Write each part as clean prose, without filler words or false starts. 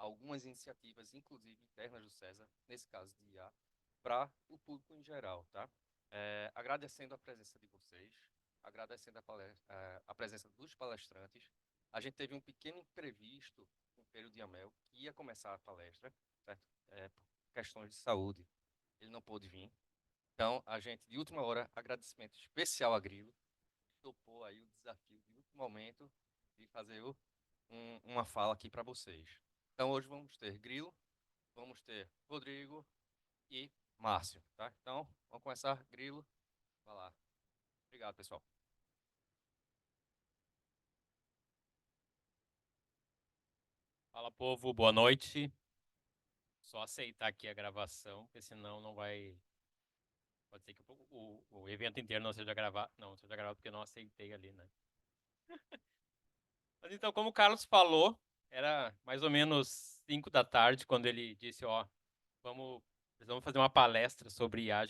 algumas iniciativas, inclusive internas do César, nesse caso de IA, para o público em geral, tá? Agradecendo a presença de vocês, agradecendo a presença dos palestrantes. A gente teve um pequeno imprevisto com o Pedro Diamel, que ia começar a palestra, certo? Por questões de saúde, ele não pôde vir. Então, a gente, de última hora, agradecimento especial a Grilo, que topou aí o desafio de último momento de fazer uma fala aqui para vocês. Então, hoje vamos ter Grilo, vamos ter Rodrigo e Márcio, tá? Então, vamos começar. Grilo, vai lá. Obrigado, pessoal. Fala, povo, boa noite. Só aceitar aqui a gravação, porque senão não vai. Pode ser que o evento inteiro não seja gravado. Não, seja gravado porque eu não aceitei ali, né? Mas então, como o Carlos falou, era mais ou menos 5 da tarde quando ele disse: Ó, precisamos fazer uma palestra sobre IA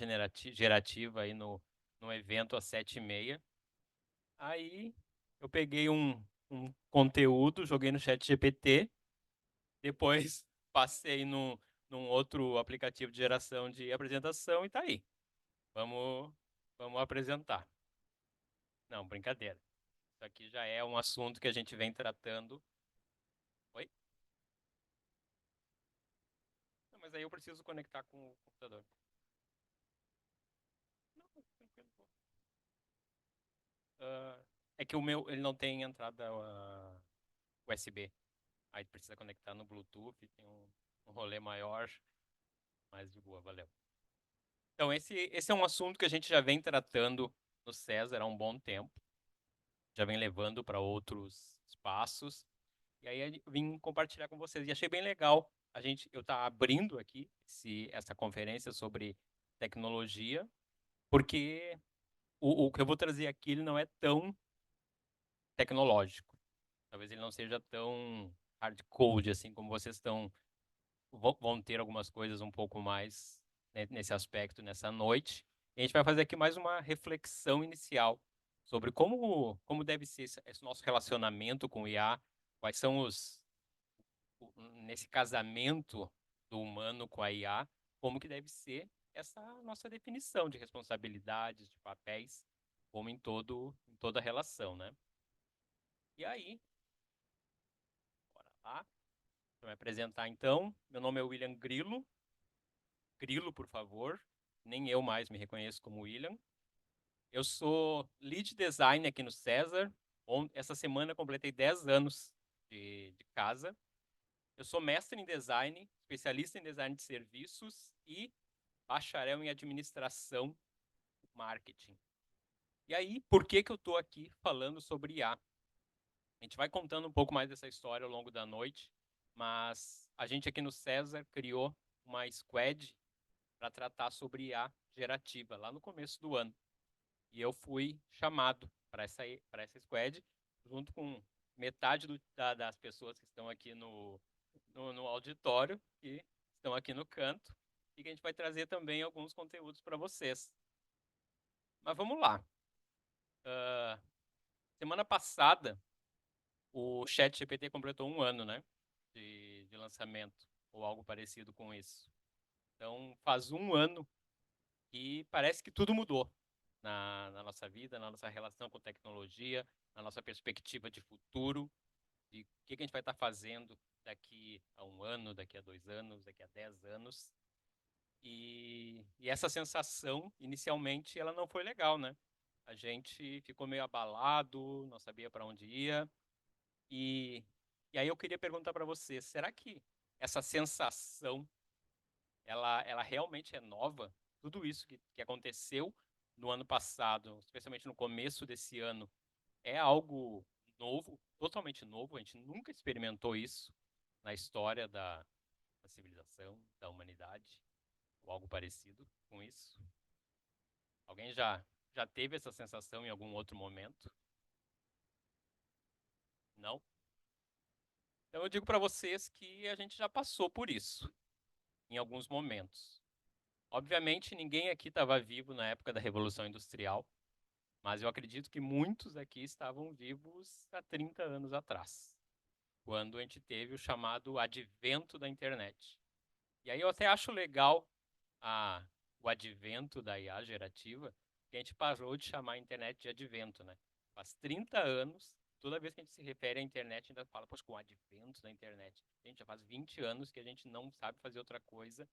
gerativa aí no evento às 7h30. Aí eu peguei um conteúdo, joguei no chat GPT. Depois passei num outro aplicativo de geração de apresentação e tá aí. Vamos, vamos apresentar. Não, brincadeira. Isso aqui já é um assunto que a gente vem tratando. Oi? Não, mas aí eu preciso conectar com o computador. Não, tranquilo. Ah, é que o meu, ele não tem entrada USB. Aí precisa conectar no Bluetooth, tem um rolê maior, mas de boa, valeu. Então, esse é um assunto que a gente já vem tratando no César há um bom tempo. Já vem levando para outros espaços. E aí eu vim compartilhar com vocês. E achei bem legal eu estar abrindo aqui essa conferência sobre tecnologia, porque o que eu vou trazer aqui ele não é tão tecnológico. Talvez ele não seja tão hardcode assim como vocês vão ter algumas coisas um pouco mais, né, nesse aspecto nessa noite. E a gente vai fazer aqui mais uma reflexão inicial sobre como deve ser esse nosso relacionamento com o IA, quais são nesse casamento do humano com a IA, como que deve ser essa nossa definição de responsabilidades, de papéis, como em toda relação, né? E aí, bora lá. Vou me apresentar então. Meu nome é William Grilo. Grilo, por favor. Nem eu mais me reconheço como William. Eu sou lead design aqui no César. Essa semana eu completei 10 anos de casa. Eu sou mestre em design, especialista em design de serviços e bacharel em administração marketing. E aí, por que que eu estou aqui falando sobre IA? A gente vai contando um pouco mais dessa história ao longo da noite, mas a gente aqui no César criou uma squad para tratar sobre IA gerativa lá no começo do ano. E eu fui chamado para essa squad, junto com metade das pessoas que estão aqui no auditório e estão aqui no canto, e que a gente vai trazer também alguns conteúdos para vocês. Mas vamos lá. Uh, Semana passada, o ChatGPT completou um ano, né, de lançamento, ou algo parecido com isso. Então, faz um ano e parece que tudo mudou na nossa vida, na nossa relação com tecnologia, na nossa perspectiva de futuro, de o que a gente vai estar fazendo daqui a um ano, daqui a 2 anos, daqui a 10 anos. E essa sensação, inicialmente, ela não foi legal, né? A gente ficou meio abalado, não sabia para onde ia. E, e aí eu queria perguntar para você, será que essa sensação, ela realmente é nova? Tudo isso que aconteceu no ano passado, especialmente no começo desse ano, é algo novo, totalmente novo. A gente nunca experimentou isso na história da civilização, da humanidade, ou algo parecido com isso. Alguém já teve essa sensação em algum outro momento? Não? Então eu digo para vocês que a gente já passou por isso em alguns momentos. Obviamente, ninguém aqui estava vivo na época da Revolução Industrial, mas eu acredito que muitos aqui estavam vivos há 30 anos atrás. quando a gente teve o chamado advento da internet. E aí eu até acho legal o advento da IA gerativa, que a gente parou de chamar a internet de advento, né? Faz 30 anos, toda vez que a gente se refere à internet, ainda fala, poxa, com o advento da internet. Gente, já faz 20 anos que a gente não sabe fazer outra coisa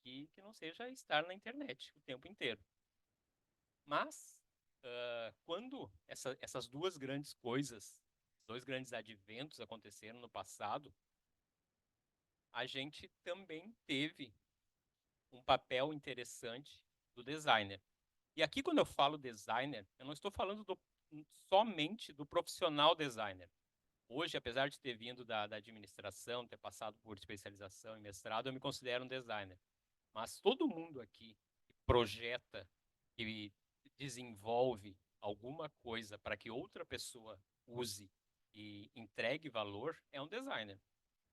que não seja estar na internet o tempo inteiro. Mas, quando essas duas grandes coisas, dois grandes adventos aconteceram no passado, a gente também teve um papel interessante do designer. E aqui, quando eu falo designer, eu não estou falando somente do profissional designer. Hoje, apesar de ter vindo da administração, ter passado por especialização e mestrado, eu me considero um designer. Mas todo mundo aqui que projeta, que desenvolve alguma coisa para que outra pessoa use e entregue valor, é um designer.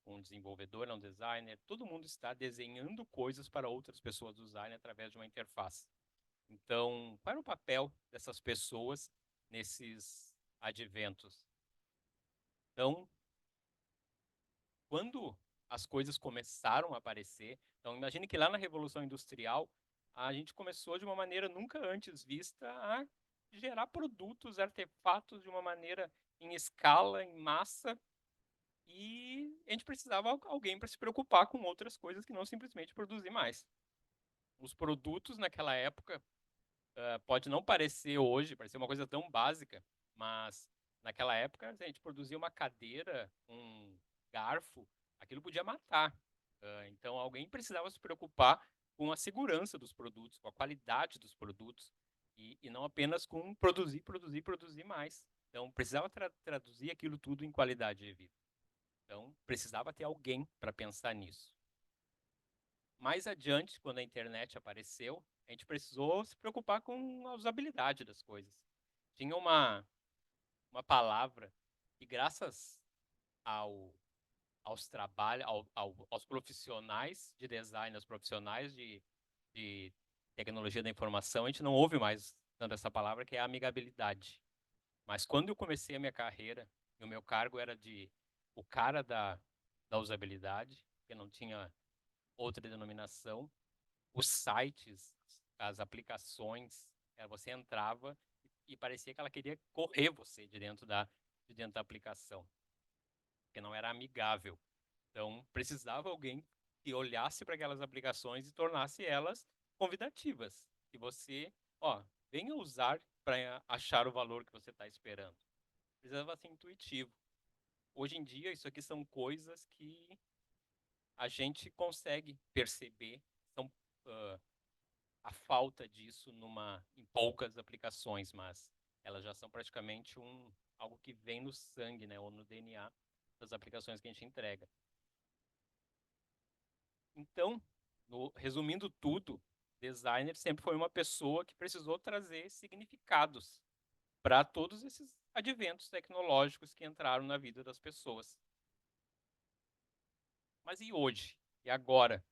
Um desenvolvedor é um designer. Todo mundo está desenhando coisas para outras pessoas usarem através de uma interface. Então, qual era o papel dessas pessoas nesses adventos? Então, quando as coisas começaram a aparecer, então imagine que lá na Revolução Industrial, a gente começou de uma maneira nunca antes vista a gerar produtos, artefatos de uma maneira em escala, em massa, e a gente precisava de alguém para se preocupar com outras coisas que não simplesmente produzir mais. Os produtos naquela época pode não parecer hoje, parecer uma coisa tão básica, mas naquela época a gente produzia uma cadeira, um garfo, aquilo podia matar. Então alguém precisava se preocupar com a segurança dos produtos, com a qualidade dos produtos, e não apenas com produzir, produzir, produzir mais. Então precisava traduzir aquilo tudo em qualidade de vida. Então precisava ter alguém para pensar nisso. Mais adiante, quando a internet apareceu, a gente precisou se preocupar com a usabilidade das coisas. Tinha uma palavra que, graças aos trabalhos, aos profissionais de design, aos profissionais de tecnologia da informação, a gente não ouve mais tanto essa palavra, que é a amigabilidade. Mas quando eu comecei a minha carreira, e o meu cargo era de o cara da usabilidade, que não tinha outra denominação, os sites, as aplicações, você entrava e parecia que ela queria correr você de dentro da aplicação, porque não era amigável. Então, precisava alguém que olhasse para aquelas aplicações e tornasse elas convidativas, que você, ó, venha usar para achar o valor que você está esperando. Precisava ser intuitivo. Hoje em dia, isso aqui são coisas que a gente consegue perceber, são uh, a falta disso em poucas aplicações, mas elas já são praticamente algo que vem no sangue, né, ou no DNA das aplicações que a gente entrega. Então, resumindo tudo, designer sempre foi uma pessoa que precisou trazer significados para todos esses adventos tecnológicos que entraram na vida das pessoas. Mas e hoje? E agora,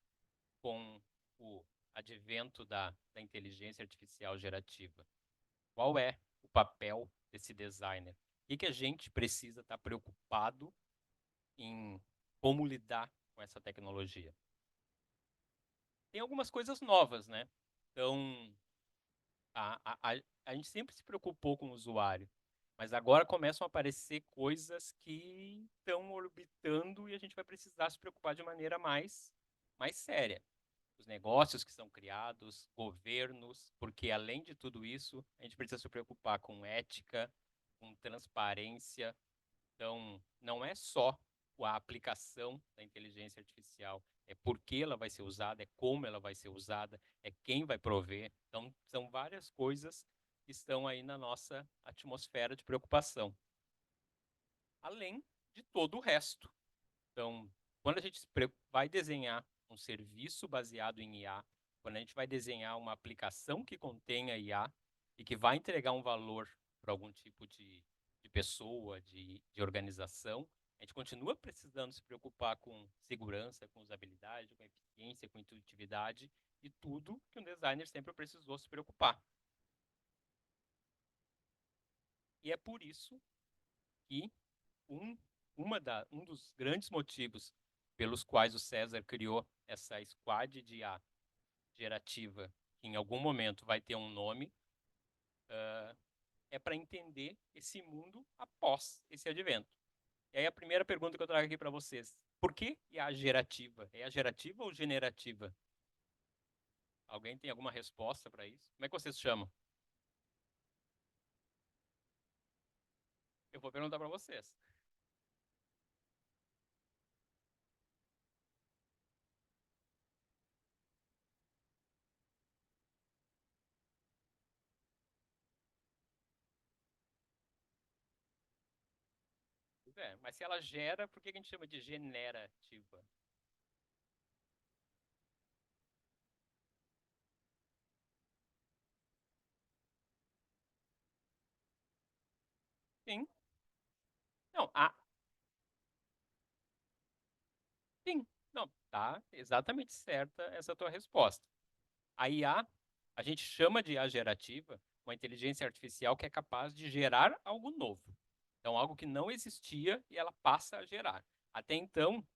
com o advento da inteligência artificial gerativa? Qual é o papel desse designer? O que a gente precisa estar preocupado em como lidar com essa tecnologia? Tem algumas coisas novas, né? Então, a gente sempre se preocupou com o usuário, mas agora começam a aparecer coisas que estão orbitando e a gente vai precisar se preocupar de maneira mais séria. Os negócios que são criados, governos, porque além de tudo isso, a gente precisa se preocupar com ética, com transparência. Então, não é só a aplicação da inteligência artificial, é por que ela vai ser usada, é como ela vai ser usada, é quem vai prover. Então, são várias coisas que estão aí na nossa atmosfera de preocupação. Além de todo o resto. Então, quando a gente vai desenhar um serviço baseado em IA, quando a gente vai desenhar uma aplicação que contenha IA e que vai entregar um valor para algum tipo de pessoa, de organização, a gente continua precisando se preocupar com segurança, com usabilidade, com eficiência, com intuitividade e tudo que um designer sempre precisou se preocupar. E é por isso que um um dos grandes motivos pelos quais o César criou essa squad de IA gerativa, que em algum momento vai ter um nome, é para entender esse mundo após esse advento. E aí a primeira pergunta que eu trago aqui para vocês: por que IA gerativa? É a gerativa ou generativa? Alguém tem alguma resposta para isso? Como é que vocês chamam? Eu vou perguntar para vocês. Mas se ela gera, por que a gente chama de generativa? Sim. Não, sim. Não, tá exatamente certa essa tua resposta. A IA, a gente chama de IA gerativa uma inteligência artificial que é capaz de gerar algo novo. Então, algo que não existia e ela passa a gerar. Até então,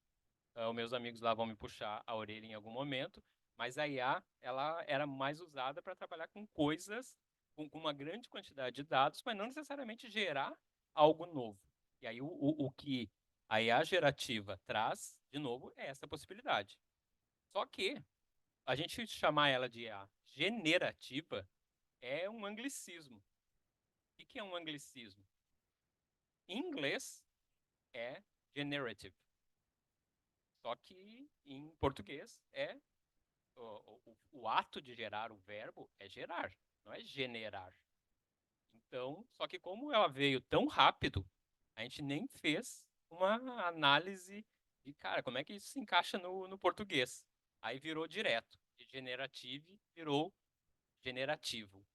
os meus amigos lá vão me puxar a orelha em algum momento, mas a IA, ela era mais usada para trabalhar com coisas, com uma grande quantidade de dados, mas não necessariamente gerar algo novo. E aí, o que a IA gerativa traz, de novo, é essa possibilidade. Só que a gente chamar ela de IA generativa é um anglicismo. O que é um anglicismo? Em inglês é generative. Só que em português é o ato de gerar, o verbo é gerar, não é generar. Então, só que como ela veio tão rápido, a gente nem fez uma análise de, cara, como é que isso se encaixa no português. Aí virou direto. De generative virou generativo.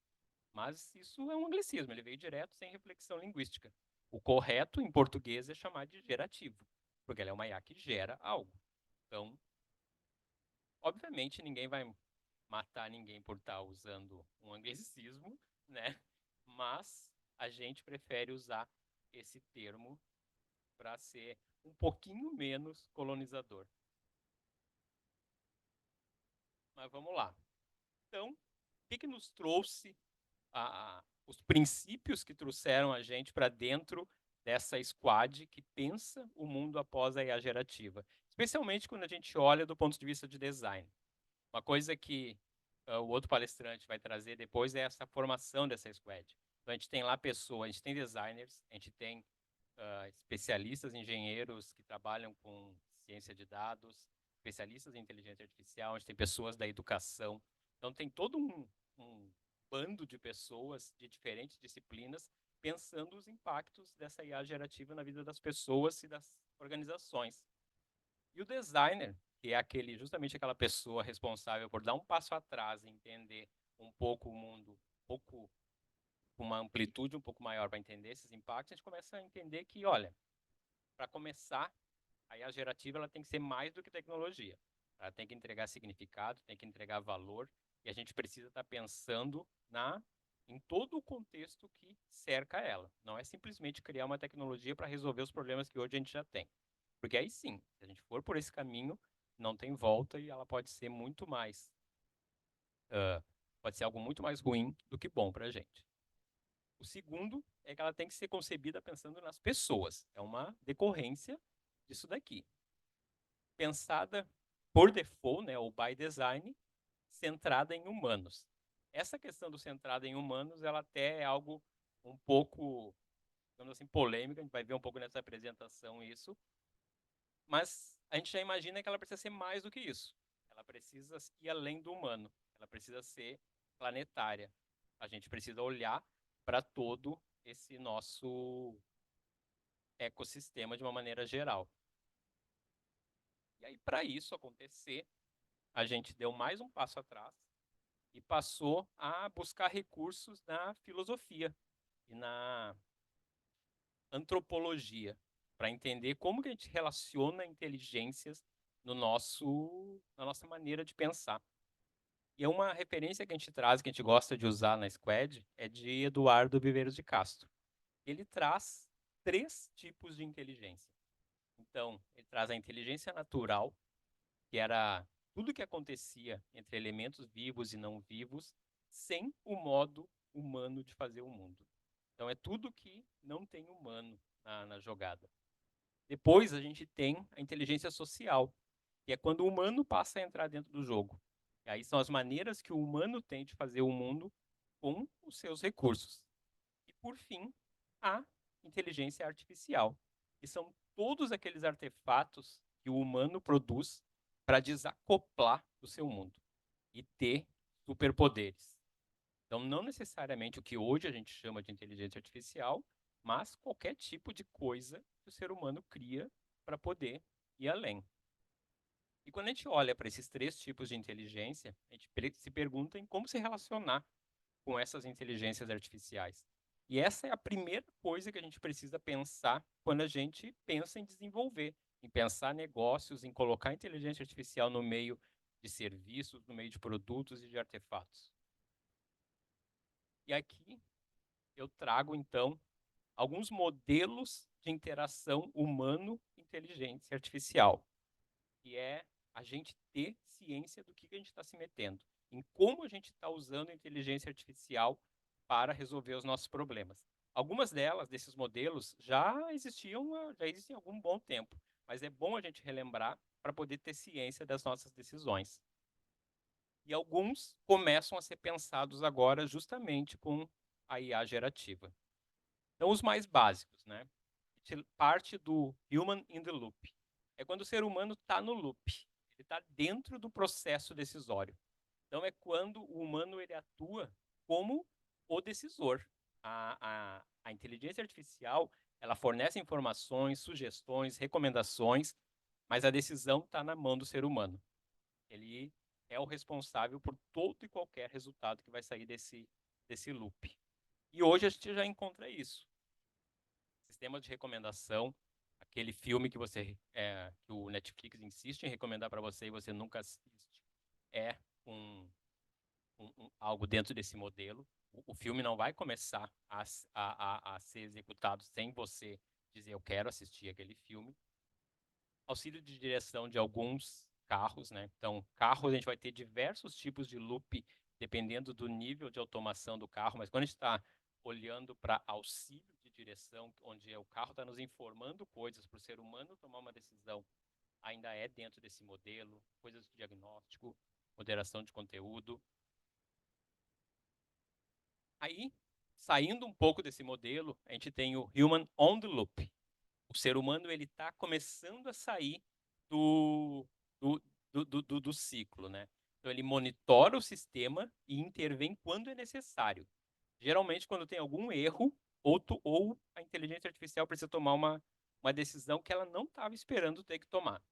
Mas isso é um anglicismo, ele veio direto sem reflexão linguística. O correto em português é chamar de gerativo, porque ela é uma IA que gera algo. Então, obviamente, ninguém vai matar ninguém por estar usando um anglicismo, né? Mas a gente prefere usar esse termo para ser um pouquinho menos colonizador. Mas vamos lá. Então, o que nos trouxe os princípios que trouxeram a gente para dentro dessa squad que pensa o mundo após a IA gerativa? Especialmente quando a gente olha do ponto de vista de design. Uma coisa que o outro palestrante vai trazer depois é essa formação dessa squad. Então, a gente tem lá pessoas, a gente tem designers, a gente tem especialistas, engenheiros que trabalham com ciência de dados, especialistas em inteligência artificial, a gente tem pessoas da educação. Então, tem todo um bando de pessoas de diferentes disciplinas pensando os impactos dessa IA gerativa na vida das pessoas e das organizações. E o designer, que é justamente aquela pessoa responsável por dar um passo atrás e entender um pouco o mundo, um pouco com uma amplitude um pouco maior para entender esses impactos, a gente começa a entender que, olha, para começar, a IA gerativa ela tem que ser mais do que tecnologia. Ela tem que entregar significado, tem que entregar valor, e a gente precisa estar pensando em todo o contexto que cerca ela. Não é simplesmente criar uma tecnologia para resolver os problemas que hoje a gente já tem. Porque aí sim, se a gente for por esse caminho, não tem volta e ela pode ser muito mais, pode ser algo muito mais ruim do que bom para a gente. O segundo é que ela tem que ser concebida pensando nas pessoas. É uma decorrência disso daqui. Pensada por default, né, ou by design, centrada em humanos. Essa questão do centrada em humanos, ela até é algo um pouco, digamos assim, polêmica, a gente vai ver um pouco nessa apresentação isso, mas a gente já imagina que ela precisa ser mais do que isso. Ela precisa ir além do humano, ela precisa ser planetária. A gente precisa olhar para todo esse nosso ecossistema de uma maneira geral. E aí, para isso acontecer, a gente deu mais um passo atrás e passou a buscar recursos na filosofia e na antropologia, para entender como que a gente relaciona inteligências na nossa maneira de pensar. E é uma referência que a gente traz, que a gente gosta de usar na Squad, é de Eduardo Viveiros de Castro. Ele traz 3 tipos de inteligência. então, ele traz a inteligência natural, que era tudo que acontecia entre elementos vivos e não vivos, sem o modo humano de fazer o mundo. Então, é tudo que não tem humano na jogada. Depois, a gente tem a inteligência social, que é quando o humano passa a entrar dentro do jogo. E aí são as maneiras que o humano tem de fazer o mundo com os seus recursos. E, por fim, a inteligência artificial, que são todos aqueles artefatos que o humano produz para desacoplar do seu mundo e ter superpoderes. Então, não necessariamente o que hoje a gente chama de inteligência artificial, mas qualquer tipo de coisa que o ser humano cria para poder ir além. E quando a gente olha para esses três tipos de inteligência, a gente se pergunta em como se relacionar com essas inteligências artificiais. E essa é a primeira coisa que a gente precisa pensar quando a gente pensa em desenvolver, em pensar negócios, em colocar a inteligência artificial no meio de serviços, no meio de produtos e de artefatos. E aqui eu trago, então, alguns modelos de interação humano-inteligência artificial, que é a gente ter ciência do que a gente está se metendo, em como a gente está usando a inteligência artificial para resolver os nossos problemas. Algumas delas, desses modelos, já existem há algum bom tempo, mas é bom a gente relembrar para poder ter ciência das nossas decisões. E alguns começam a ser pensados agora justamente com a IA gerativa. Então, os mais básicos, né? A gente parte do human in the loop. É quando o ser humano está no loop. Ele está dentro do processo decisório. Então, é quando o humano ele atua como o decisor. A inteligência artificial ela fornece informações, sugestões, recomendações, mas a decisão está na mão do ser humano. Ele é o responsável por todo e qualquer resultado que vai sair desse loop. E hoje a gente já encontra isso. Sistemas de recomendação, aquele filme que que o Netflix insiste em recomendar para você e você nunca assiste, é algo dentro desse modelo. O filme não vai começar a ser executado sem você dizer eu quero assistir aquele filme. Auxílio de direção de alguns carros, né? Então, carros a gente vai ter diversos tipos de loop, dependendo do nível de automação do carro, mas quando a gente está olhando para auxílio de direção, onde o carro está nos informando coisas para o ser humano tomar uma decisão, ainda é dentro desse modelo, coisas de diagnóstico, moderação de conteúdo. Aí, saindo um pouco desse modelo, a gente tem o Human on the Loop. O ser humano ele está começando a sair do, do, do ciclo, né? Então ele monitora o sistema e intervém quando é necessário. Geralmente quando tem algum erro ou a inteligência artificial precisa tomar uma decisão que ela não estava esperando ter que tomar.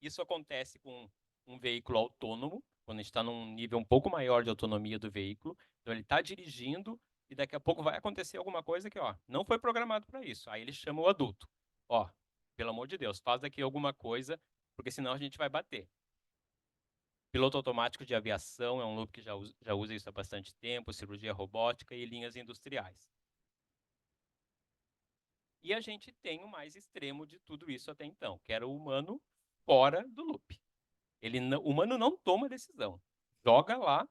Isso acontece com um veículo autônomo, quando a gente está num nível um pouco maior de autonomia do veículo. Então ele está dirigindo e daqui a pouco vai acontecer alguma coisa que, ó, não foi programado para isso. Aí ele chama o adulto. Ó, pelo amor de Deus, faz aqui alguma coisa, porque senão a gente vai bater. Piloto automático de aviação é um loop que já usa isso há bastante tempo, cirurgia robótica e linhas industriais. E a gente tem o mais extremo de tudo isso até então, que era o humano fora do loop. O humano não toma decisão. Joga lá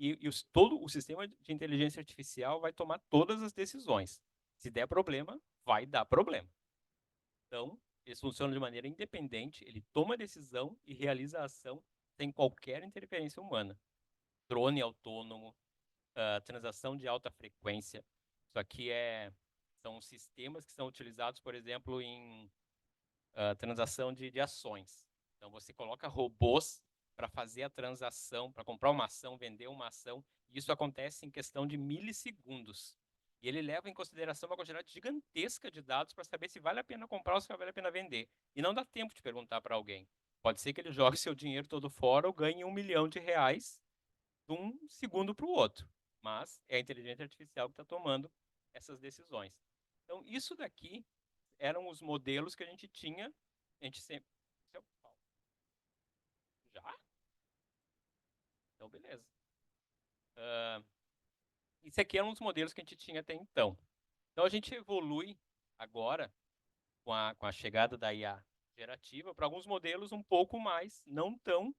e todo o sistema de inteligência artificial vai tomar todas as decisões. Se der problema, vai dar problema. Então, eles funcionam de maneira independente, ele toma a decisão e realiza a ação sem qualquer interferência humana. Drone autônomo, transação de alta frequência. Isso aqui são sistemas que são utilizados, por exemplo, em transação de ações. Então, você coloca robôs para fazer a transação, para comprar uma ação, vender uma ação, e isso acontece em questão de milissegundos. E ele leva em consideração uma quantidade gigantesca de dados para saber se vale a pena comprar ou se vale a pena vender. E não dá tempo de perguntar para alguém. Pode ser que ele jogue seu dinheiro todo fora ou ganhe R$ 1 milhão de um segundo para o outro. Mas é a inteligência artificial que está tomando essas decisões. Então, isso daqui eram os modelos que a gente tinha. A gente sempre. Já? Então, beleza. Isso aqui eram os modelos que a gente tinha até então. Então, a gente evolui agora com a chegada da IA gerativa, para alguns modelos um pouco mais, não tão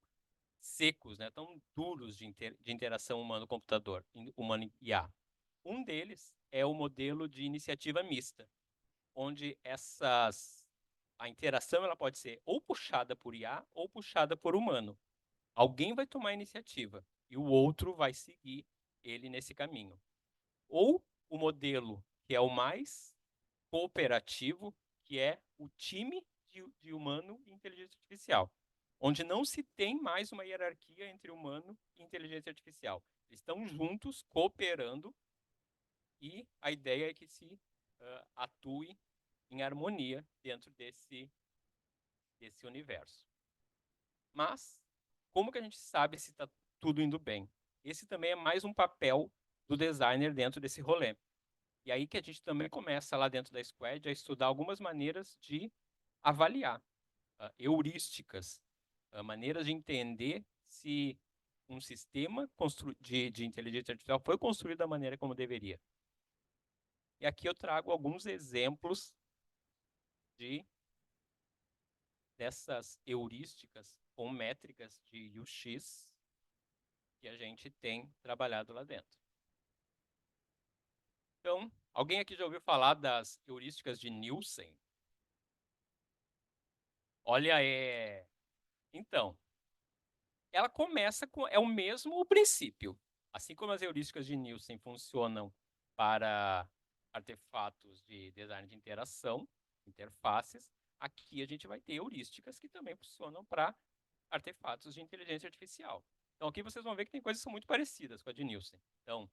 secos, né, tão duros de interação humano-computador, humano-IA. Um deles é o modelo de iniciativa mista, onde a interação ela pode ser ou puxada por IA ou puxada por humano. Alguém vai tomar a iniciativa e o outro vai seguir ele nesse caminho. Ou o modelo que é o mais cooperativo, que é o time de humano e inteligência artificial, onde não se tem mais uma hierarquia entre humano e inteligência artificial. Eles estão juntos, cooperando, e a ideia é que se atue em harmonia dentro desse universo. Mas, como que a gente sabe se está tudo indo bem? Esse também é mais um papel do designer dentro desse rolê. E aí que a gente também começa lá dentro da Squad a estudar algumas maneiras de avaliar, heurísticas, maneiras de entender se um sistema de inteligência artificial foi construído da maneira como deveria. E aqui eu trago alguns exemplos dessas heurísticas ou métricas de UX que a gente tem trabalhado lá dentro. Então, alguém aqui já ouviu falar das heurísticas de Nielsen? Olha, então, ela começa com... É o mesmo princípio. Assim como as heurísticas de Nielsen funcionam para artefatos de design de interação, interfaces, aqui a gente vai ter heurísticas que também funcionam para artefatos de inteligência artificial. Então, aqui vocês vão ver que tem coisas que são muito parecidas com a de Nielsen. Então,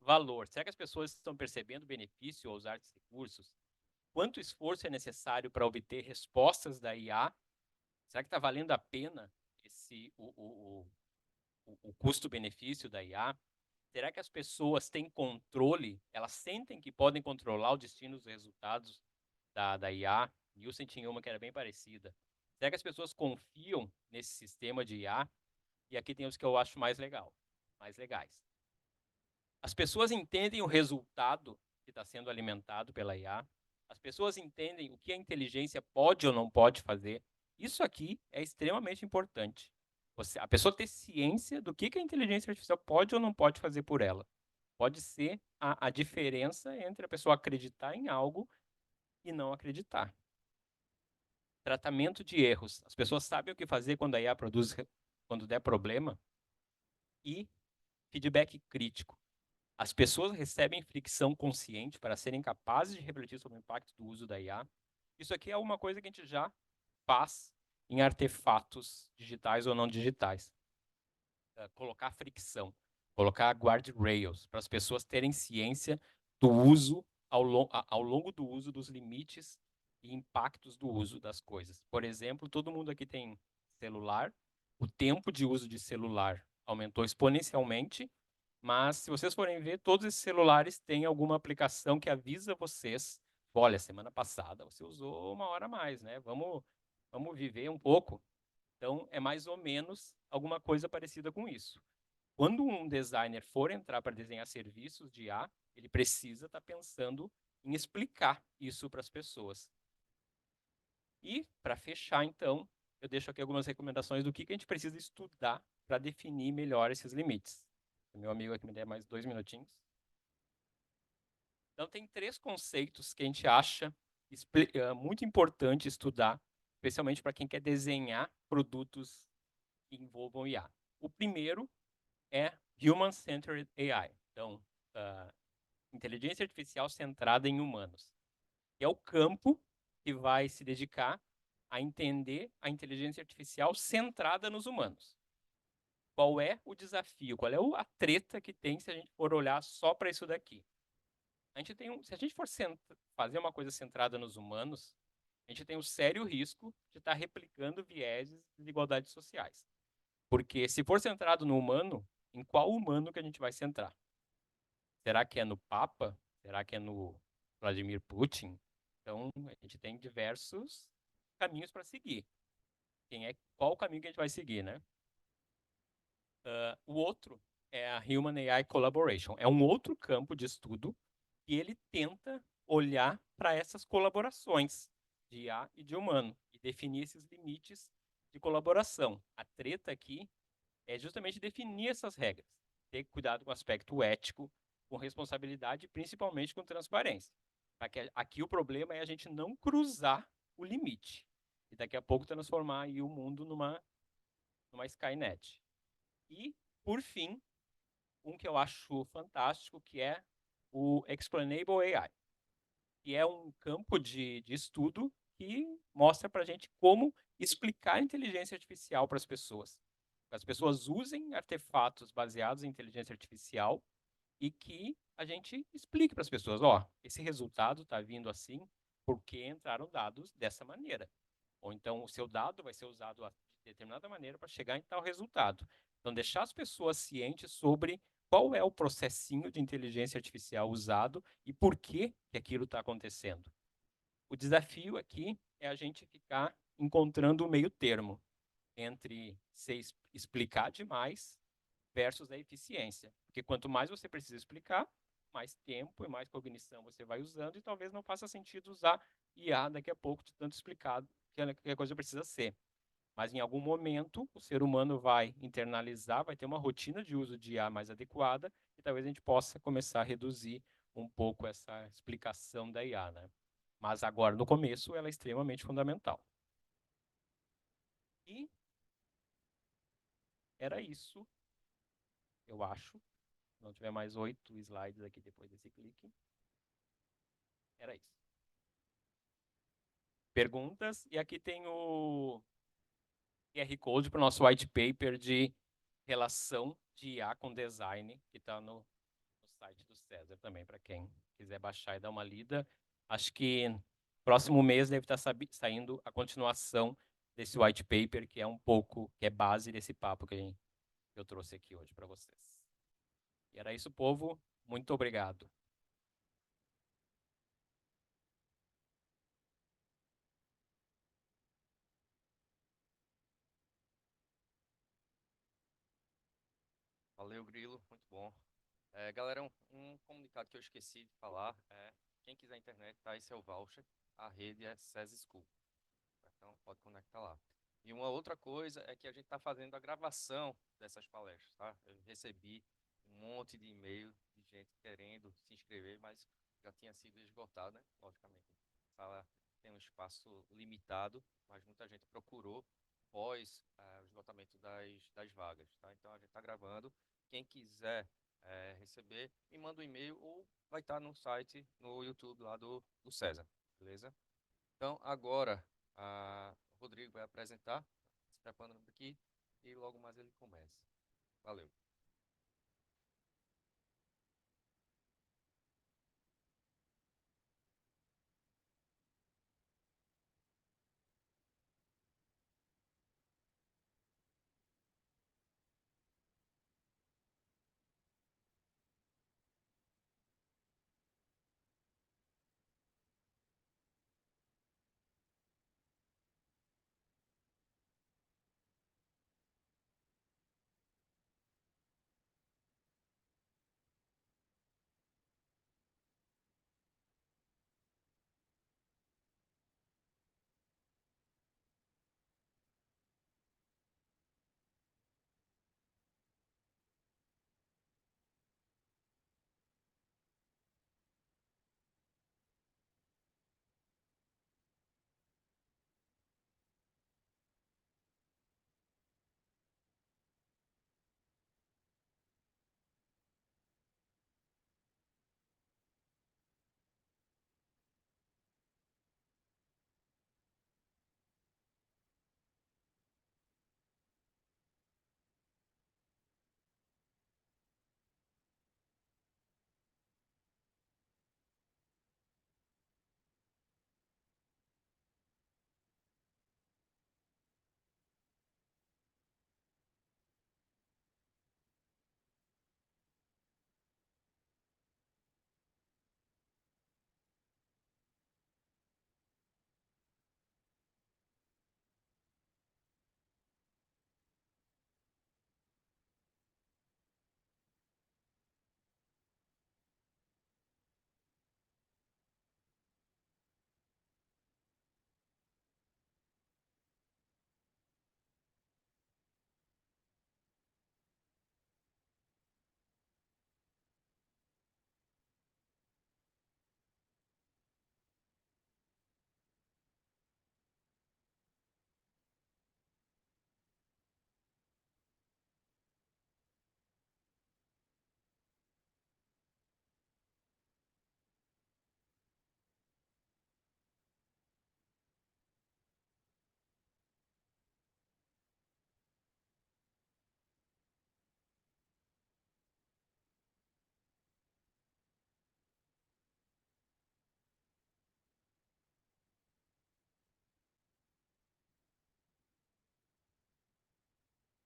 valor. Será que as pessoas estão percebendo benefício ao usar esses recursos? Quanto esforço é necessário para obter respostas da IA? Será que está valendo a pena o custo-benefício da IA? Será que as pessoas têm controle? Elas sentem que podem controlar o destino dos resultados da IA? Nielsen tinha uma que era bem parecida. Será que as pessoas confiam nesse sistema de IA? E aqui tem os que eu acho mais legais. As pessoas entendem o resultado que está sendo alimentado pela IA. As pessoas entendem o que a inteligência pode ou não pode fazer. Isso aqui é extremamente importante. A pessoa ter ciência do que a inteligência artificial pode ou não pode fazer por ela. Pode ser a diferença entre a pessoa acreditar em algo e não acreditar. Tratamento de erros. As pessoas sabem o que fazer quando a IA produz, quando der problema. E feedback crítico. As pessoas recebem fricção consciente para serem capazes de refletir sobre o impacto do uso da IA. Isso aqui é uma coisa que a gente já faz em artefatos digitais ou não digitais. Colocar fricção, colocar guardrails, para as pessoas terem ciência do uso, ao longo do uso, dos limites e impactos do uso das coisas. Por exemplo, todo mundo aqui tem celular, o tempo de uso de celular aumentou exponencialmente, mas se vocês forem ver, todos esses celulares têm alguma aplicação que avisa vocês, olha, semana passada você usou 1 hora a mais, né? Vamos viver um pouco. Então, é mais ou menos alguma coisa parecida com isso. Quando um designer for entrar para desenhar serviços de IA, ele precisa estar pensando em explicar isso para as pessoas. E, para fechar, então, eu deixo aqui algumas recomendações do que a gente precisa estudar para definir melhor esses limites. Meu amigo aqui me der mais 2 minutinhos. Então, tem 3 conceitos que a gente acha muito importante estudar, especialmente para quem quer desenhar produtos que envolvam IA. O primeiro é Human-Centered AI. Então, inteligência artificial centrada em humanos. Que é o campo que vai se dedicar a entender a inteligência artificial centrada nos humanos. Qual é o desafio? Qual é a treta que tem se a gente for olhar só para isso daqui? Se a gente for fazer uma coisa centrada nos humanos, a gente tem um sério risco de estar replicando vieses de desigualdades sociais. Porque se for centrado no humano, em qual humano que a gente vai centrar? Será que é no Papa? Será que é no Vladimir Putin? Então, a gente tem diversos caminhos para seguir. Qual o caminho que a gente vai seguir, né? O outro é a Human AI Collaboration. É um outro campo de estudo que ele tenta olhar para essas colaborações de IA e de humano e definir esses limites de colaboração. A treta aqui é justamente definir essas regras, ter cuidado com o aspecto ético, com responsabilidade e principalmente com transparência. Aqui o problema é a gente não cruzar o limite e daqui a pouco transformar aí o mundo numa Skynet. E, por fim, um que eu acho fantástico, que é o Explainable AI, que é um campo de estudo que mostra para a gente como explicar a inteligência artificial para as pessoas. Que as pessoas usem artefatos baseados em inteligência artificial e que a gente explique para as pessoas, ó, esse resultado está vindo assim porque entraram dados dessa maneira. Ou então o seu dado vai ser usado de determinada maneira para chegar em tal resultado. Então, deixar as pessoas cientes sobre qual é o processinho de inteligência artificial usado e por que aquilo está acontecendo. O desafio aqui é a gente ficar encontrando o meio termo entre se explicar demais versus a eficiência. Porque quanto mais você precisa explicar, mais tempo e mais cognição você vai usando e talvez não faça sentido usar IA daqui a pouco de tanto explicado que a coisa precisa ser. Mas em algum momento o ser humano vai internalizar, vai ter uma rotina de uso de IA mais adequada e talvez a gente possa começar a reduzir um pouco essa explicação da IA, né? Mas agora, no começo, ela é extremamente fundamental. E era isso, eu acho. Se não tiver mais 8 slides aqui depois desse clique. Era isso. Perguntas, e aqui tem o QR Code para o nosso white paper de relação de IA com design, que está no site do César também, para quem quiser baixar e dar uma lida. Acho que próximo mês deve estar saindo a continuação desse white paper, que é um pouco, que é base desse papo que eu trouxe aqui hoje para vocês. E era isso, povo. Muito obrigado. Valeu, Grilo, muito bom. Galera, um comunicado que eu esqueci de falar é, quem quiser internet, tá? Esse é o voucher, a rede é SES School, então pode conectar lá. E uma outra coisa é que a gente está fazendo a gravação dessas palestras, tá? Eu recebi um monte de e-mail de gente querendo se inscrever, mas já tinha sido esgotado, né? Logicamente, a sala tem um espaço limitado, mas muita gente procurou pós o esgotamento das vagas, tá? Então a gente está gravando. Quem quiser receber, me manda um e-mail ou vai estar no site, no YouTube lá do César, beleza? Então, agora, o Rodrigo vai apresentar, se preparando aqui, e logo mais ele começa. Valeu.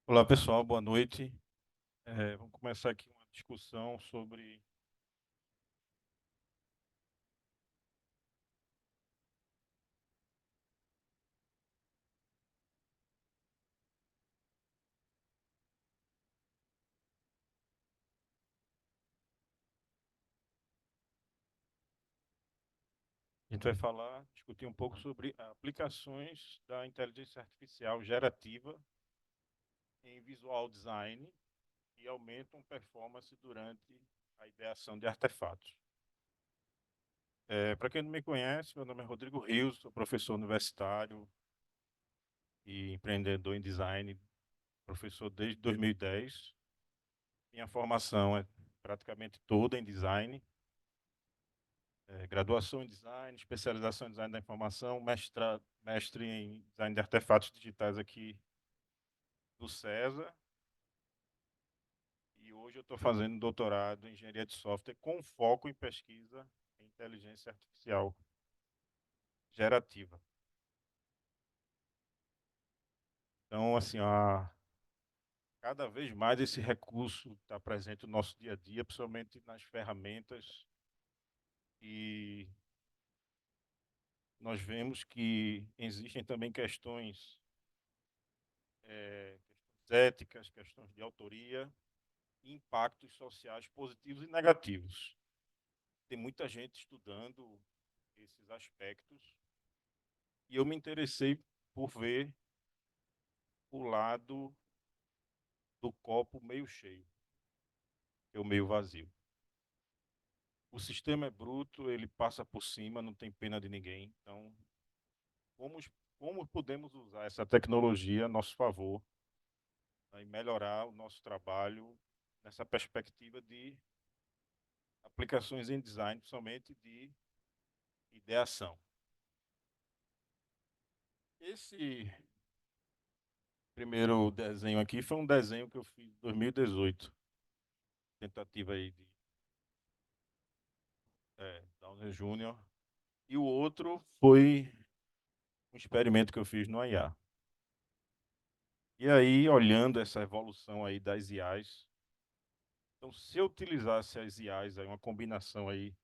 Olá, pessoal, boa noite. Vamos começar aqui uma discussão sobre. A gente vai discutir um pouco sobre aplicações da inteligência artificial gerativa em visual design que aumentam performance durante a ideação de artefatos. Para quem não me conhece, meu nome é Rodrigo Rios, sou professor universitário e empreendedor em design, professor desde 2010. Minha formação é praticamente toda em design. Graduação em design, especialização em design da informação, mestre em design de artefatos digitais aqui do César. E hoje eu estou fazendo doutorado em engenharia de software com foco em pesquisa em inteligência artificial gerativa. Então, assim, cada vez mais esse recurso está presente no nosso dia a dia, principalmente nas ferramentas, e nós vemos que existem também questões éticas, questões de autoria, impactos sociais positivos e negativos. Tem muita gente estudando esses aspectos e eu me interessei por ver o lado do copo meio cheio, que é o meio vazio. O sistema é bruto, ele passa por cima, não tem pena de ninguém. Então, como, como podemos usar essa tecnologia a nosso favor, né, e melhorar o nosso trabalho nessa perspectiva de aplicações em design, principalmente de ideação. Esse primeiro desenho aqui foi um desenho que eu fiz em 2018, tentativa aí de Downey Júnior. E o outro foi um experimento que eu fiz no IA. E aí, olhando essa evolução aí das IAs, então se eu utilizasse as IAs, aí uma combinação aí,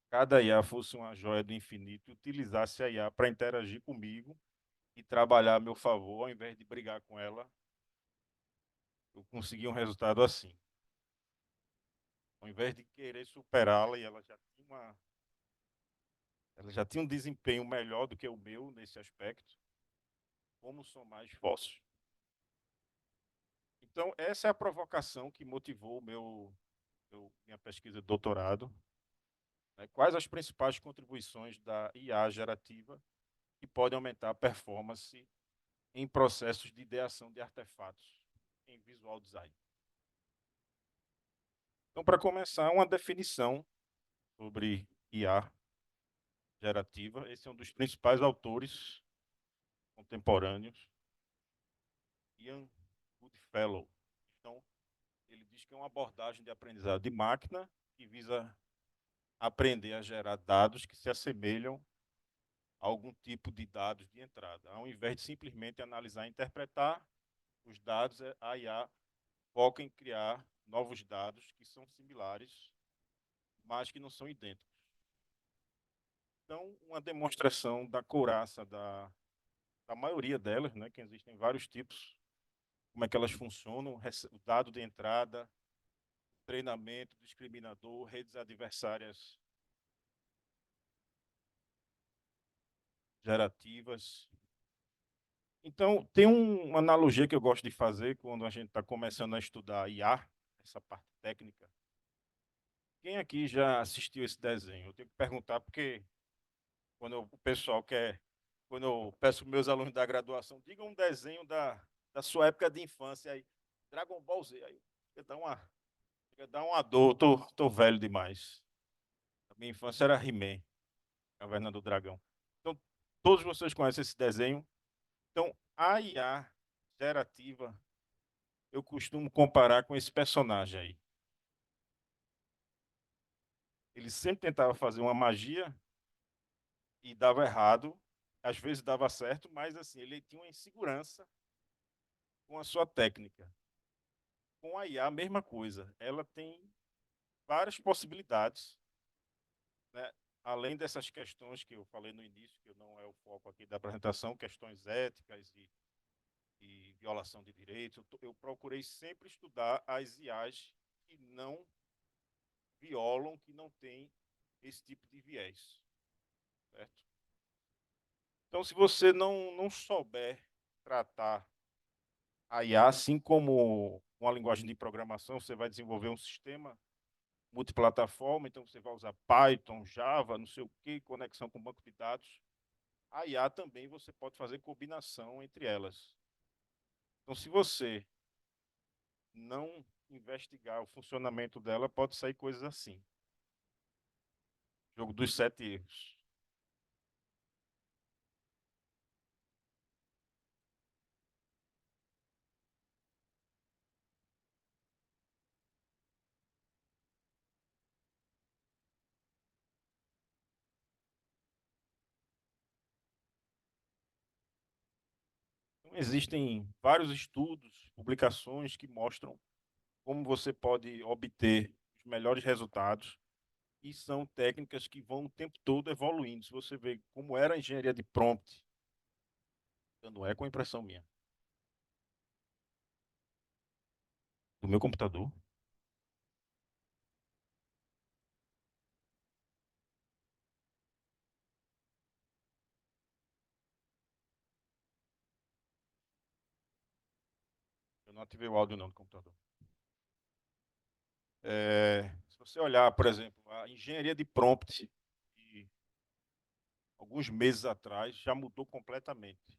cada IA fosse uma joia do infinito, e utilizasse a IA para interagir comigo e trabalhar a meu favor, ao invés de brigar com ela, eu consegui um resultado assim. Ao invés de querer superá-la, e ela já tinha um desempenho melhor do que o meu nesse aspecto, como são mais fósseis. Então, essa é a provocação que motivou minha pesquisa de doutorado. Né? Quais as principais contribuições da IA gerativa que podem aumentar a performance em processos de ideação de artefatos em visual design? Então, para começar, uma definição sobre IA gerativa. Esse é um dos principais autores contemporâneos, Ian Goodfellow. Então, ele diz que é uma abordagem de aprendizado de máquina que visa aprender a gerar dados que se assemelham a algum tipo de dados de entrada. Ao invés de simplesmente analisar e interpretar os dados, a IA foca em criar novos dados que são similares, mas que não são idênticos. Então, uma demonstração da couraça da maioria delas, né, que existem vários tipos, como é que elas funcionam, o dado de entrada, treinamento discriminador, redes adversárias gerativas. Então, tem uma analogia que eu gosto de fazer quando a gente está começando a estudar IA, essa parte técnica. Quem aqui já assistiu esse desenho? Eu tenho que perguntar porque o pessoal quer, quando eu peço para meus alunos da graduação, digam um desenho da sua época de infância aí, Dragon Ball Z, aí chega a dar uma dor, tô velho demais. A minha infância era He-Man, Caverna do Dragão. Então, todos vocês conhecem esse desenho. Então, a IA gerativa, eu costumo comparar com esse personagem aí. Ele sempre tentava fazer uma magia e dava errado, às vezes dava certo, mas assim, ele tinha uma insegurança com a sua técnica. Com a IA, a mesma coisa. Ela tem várias possibilidades, né? Além dessas questões que eu falei no início, que não é o foco aqui da apresentação, questões éticas e violação de direitos, eu procurei sempre estudar as IAs que não violam, que não têm esse tipo de viés, certo? Então, se você não souber tratar a IA, assim como uma linguagem de programação, você vai desenvolver um sistema multiplataforma, então você vai usar Python, Java, não sei o que, conexão com banco de dados. A IA também você pode fazer combinação entre elas. Então, se você não investigar o funcionamento dela, pode sair coisas assim. Jogo dos 7 erros. Então, existem vários estudos, publicações que mostram como você pode obter os melhores resultados e são técnicas que vão o tempo todo evoluindo. Se você vê como era a engenharia de prompt, não é com impressão minha, do meu computador. Eu não ativei o áudio não do computador. Se você olhar, por exemplo, a engenharia de prompt, de alguns meses atrás, já mudou completamente.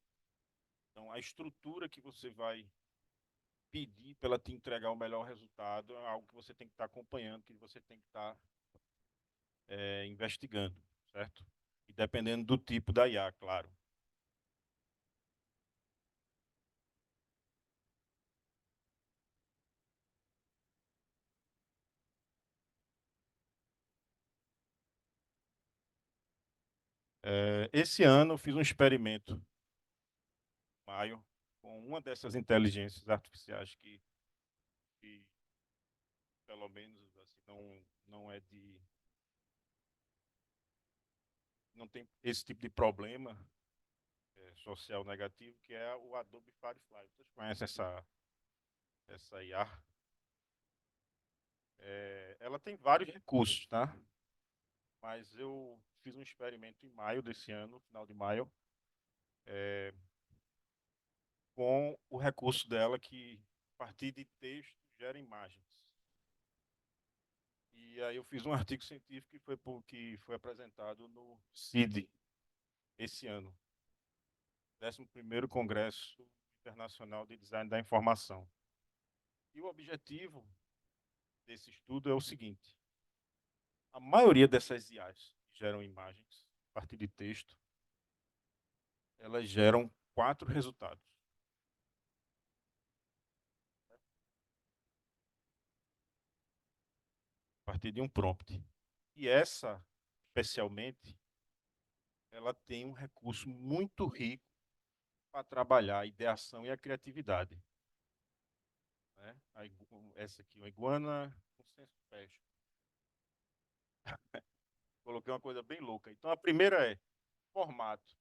Então, a estrutura que você vai pedir para ela te entregar o melhor resultado é algo que você tem que estar acompanhando, que você tem que estar investigando, certo? E dependendo do tipo da IA, claro. Esse ano eu fiz um experimento, em maio, com uma dessas inteligências artificiais que pelo menos assim, não é de não tem esse tipo de problema social negativo, que é o Adobe Firefly. Vocês conhecem essa IA? Ela tem vários recursos, tá? Mas eu fiz um experimento em maio desse ano, final de maio, com o recurso dela que, a partir de texto, gera imagens. E aí eu fiz um artigo científico que foi apresentado no CID esse ano, 11º Congresso Internacional de Design da Informação. E o objetivo desse estudo é o seguinte: a maioria dessas IAs que geram imagens a partir de texto, elas geram 4 resultados. A partir de um prompt. E essa, especialmente, ela tem um recurso muito rico para trabalhar a ideação e a criatividade. Né? Essa aqui, uma iguana com senso fashion. Coloquei uma coisa bem louca. Então, a primeira é formato: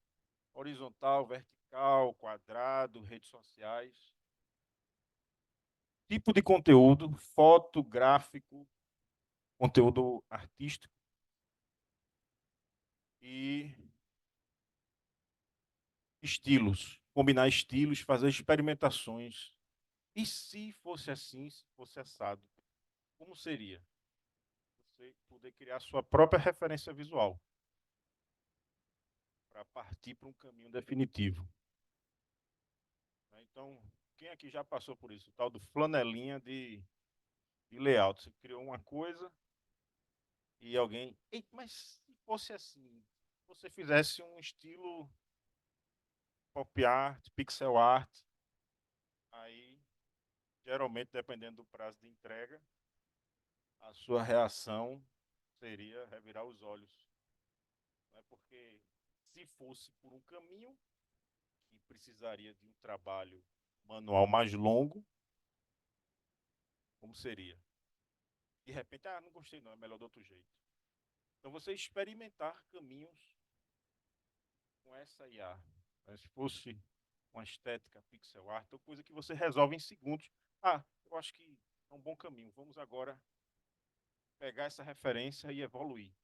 horizontal, vertical, quadrado, redes sociais. Tipo de conteúdo: foto, gráfico, conteúdo artístico. E estilos. Combinar estilos, fazer experimentações. E se fosse assim, se fosse assado, como seria? Você poder criar sua própria referência visual para partir para um caminho definitivo. Então, quem aqui já passou por isso? O tal do flanelinha de layout. Você criou uma coisa e alguém... Ei, mas se fosse assim, se você fizesse um estilo pop art, pixel art, aí, geralmente, dependendo do prazo de entrega, a sua reação seria revirar os olhos. Não é porque, se fosse por um caminho que precisaria de um trabalho manual mais longo, como seria? De repente, não gostei não, é melhor do outro jeito. Então, você experimentar caminhos com essa IA. Né? Se fosse uma estética pixel art, ou coisa que você resolve em segundos. Eu acho que é um bom caminho. Vamos agora pegar essa referência e evoluir.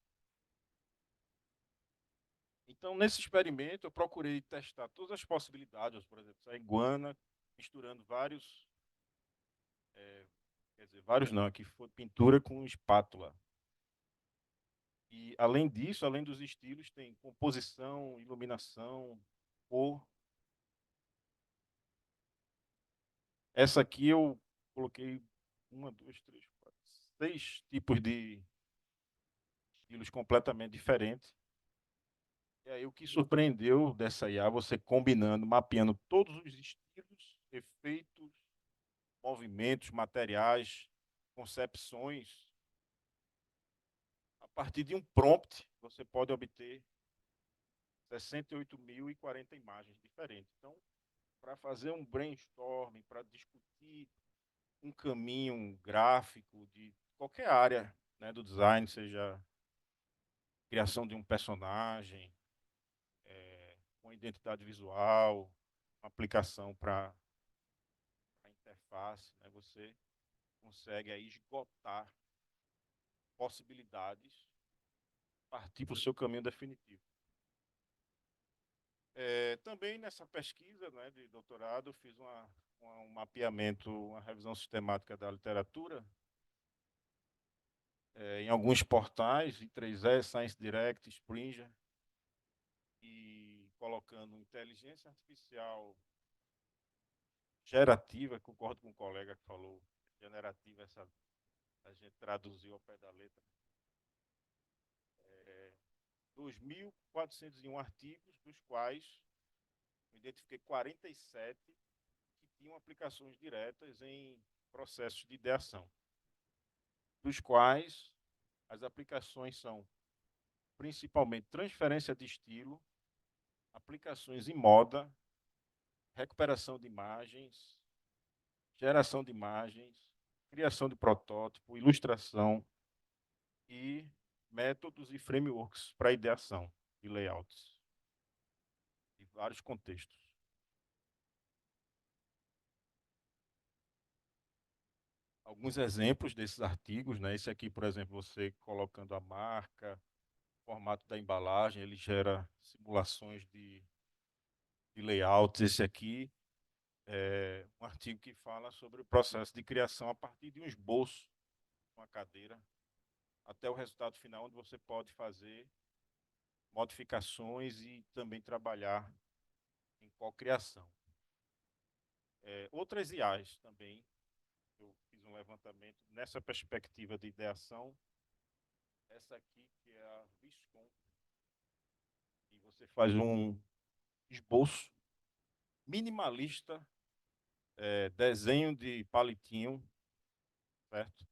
Então, nesse experimento, eu procurei testar todas as possibilidades, por exemplo, essa iguana, misturando vários, quer dizer, vários não, aqui foi pintura com espátula. E, além disso, além dos estilos, tem composição, iluminação, cor. Essa aqui eu coloquei uma, duas, três, quatro, seis tipos de estilos completamente diferentes. E aí o que surpreendeu dessa IA, você combinando, mapeando todos os estilos, efeitos, movimentos, materiais, concepções, a partir de um prompt, você pode obter 68.040 imagens diferentes. Então, para fazer um brainstorming, para discutir um caminho gráfico de qualquer área, né, do design, seja criação de um personagem, uma identidade visual, uma aplicação para a interface, né, você consegue aí esgotar possibilidades, partir para o seu caminho definitivo. Também nessa pesquisa, né, de doutorado, fiz um mapeamento, uma revisão sistemática da literatura em alguns portais, I3E, Science Direct, Springer, e colocando inteligência artificial gerativa, concordo com o colega que falou, generativa, essa a gente traduziu ao pé da letra, 2.401 artigos, dos quais eu identifiquei 47 que tinham aplicações diretas em processos de ideação, dos quais as aplicações são principalmente transferência de estilo, aplicações em moda, recuperação de imagens, geração de imagens, criação de protótipo, ilustração e métodos e frameworks para ideação e layouts em vários contextos. Alguns exemplos desses artigos, né? Esse aqui, por exemplo, você colocando a marca, formato da embalagem, ele gera simulações de layouts. Esse aqui é um artigo que fala sobre o processo de criação a partir de um esboço, uma cadeira, até o resultado final, onde você pode fazer modificações e também trabalhar em cocriação. Outras IAs também, eu fiz um levantamento nessa perspectiva de ideação. Essa aqui, que é a Viscom, e você faz um esboço minimalista, desenho de palitinho, certo?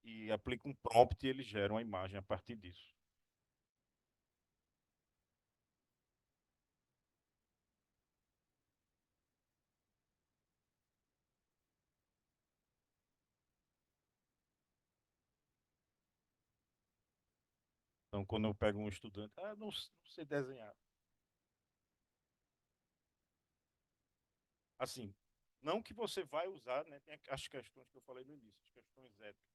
E aplica um prompt e ele gera uma imagem a partir disso. Então, quando eu pego um estudante, não sei desenhar. Assim, não que você vai usar, né, tem as questões que eu falei no início, as questões éticas.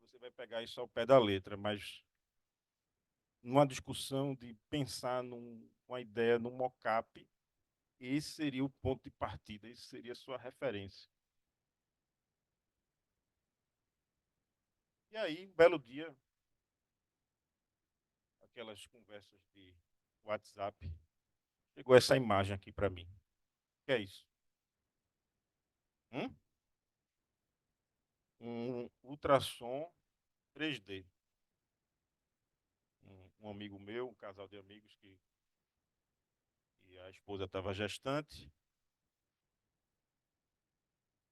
Você vai pegar isso ao pé da letra, mas numa discussão de pensar numa ideia, num mock-up, esse seria o ponto de partida, esse seria a sua referência. E aí, um belo dia, aquelas conversas de WhatsApp, chegou essa imagem aqui para mim. O que é isso? Um ultrassom 3D. Um amigo meu, um casal de amigos que a esposa estava gestante.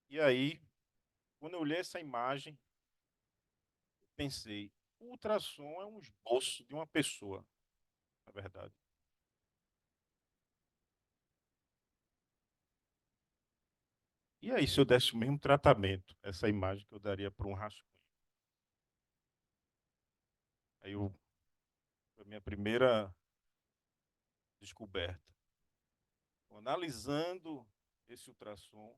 E aí, quando eu olhei essa imagem, pensei, o ultrassom é um esboço de uma pessoa, na verdade. E aí, se eu desse o mesmo tratamento, essa imagem que eu daria para um rascunho? Aí foi a minha primeira descoberta. Analisando esse ultrassom,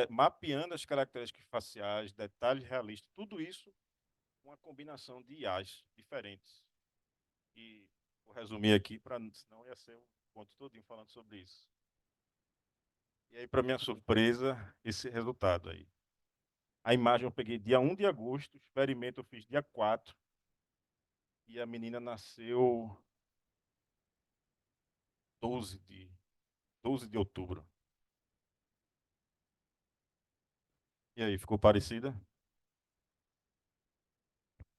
mapeando as características faciais, detalhes realistas, tudo isso uma combinação de IAs diferentes. E vou resumir aqui, para senão ia ser um ponto todinho falando sobre isso. E aí, para minha surpresa, esse resultado aí. A imagem eu peguei dia 1 de agosto, o experimento eu fiz dia 4, e a menina nasceu 12 de, 12 de outubro. E aí, ficou parecida?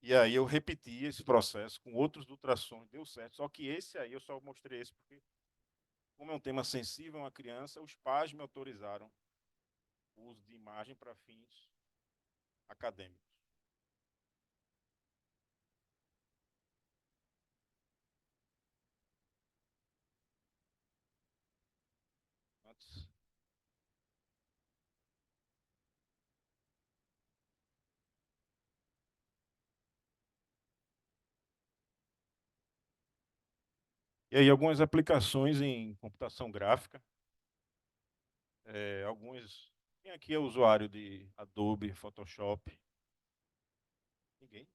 E aí eu repeti esse processo com outros ultrassons, deu certo. Só que esse aí, eu só mostrei esse porque, como é um tema sensível a uma criança, os pais me autorizaram o uso de imagem para fins acadêmicos. Antes. E aí algumas aplicações em computação gráfica, alguns... Quem aqui é usuário de Adobe, Photoshop? Ninguém?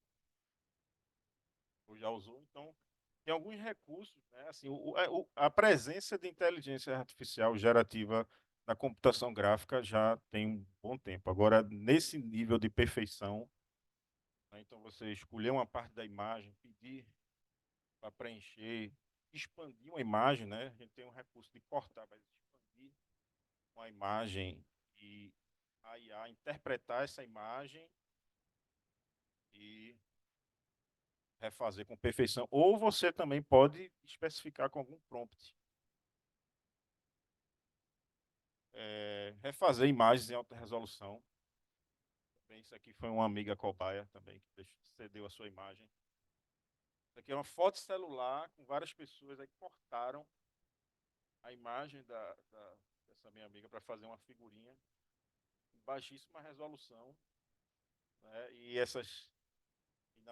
Ou já usou? Então, tem alguns recursos, né? Assim, a presença de inteligência artificial gerativa na computação gráfica já tem um bom tempo. Agora, nesse nível de perfeição, né, então você escolher uma parte da imagem, pedir para preencher, expandir uma imagem, né? A gente tem um recurso de cortar, mas expandir uma imagem e a IA interpretar essa imagem e refazer com perfeição. Ou você também pode especificar com algum prompt. Refazer imagens em alta resolução. Também, isso aqui foi uma amiga cobaia também que cedeu a sua imagem. Isso aqui é uma foto celular com várias pessoas aí que cortaram a imagem dessa minha amiga para fazer uma figurinha em baixíssima resolução, né? E essas e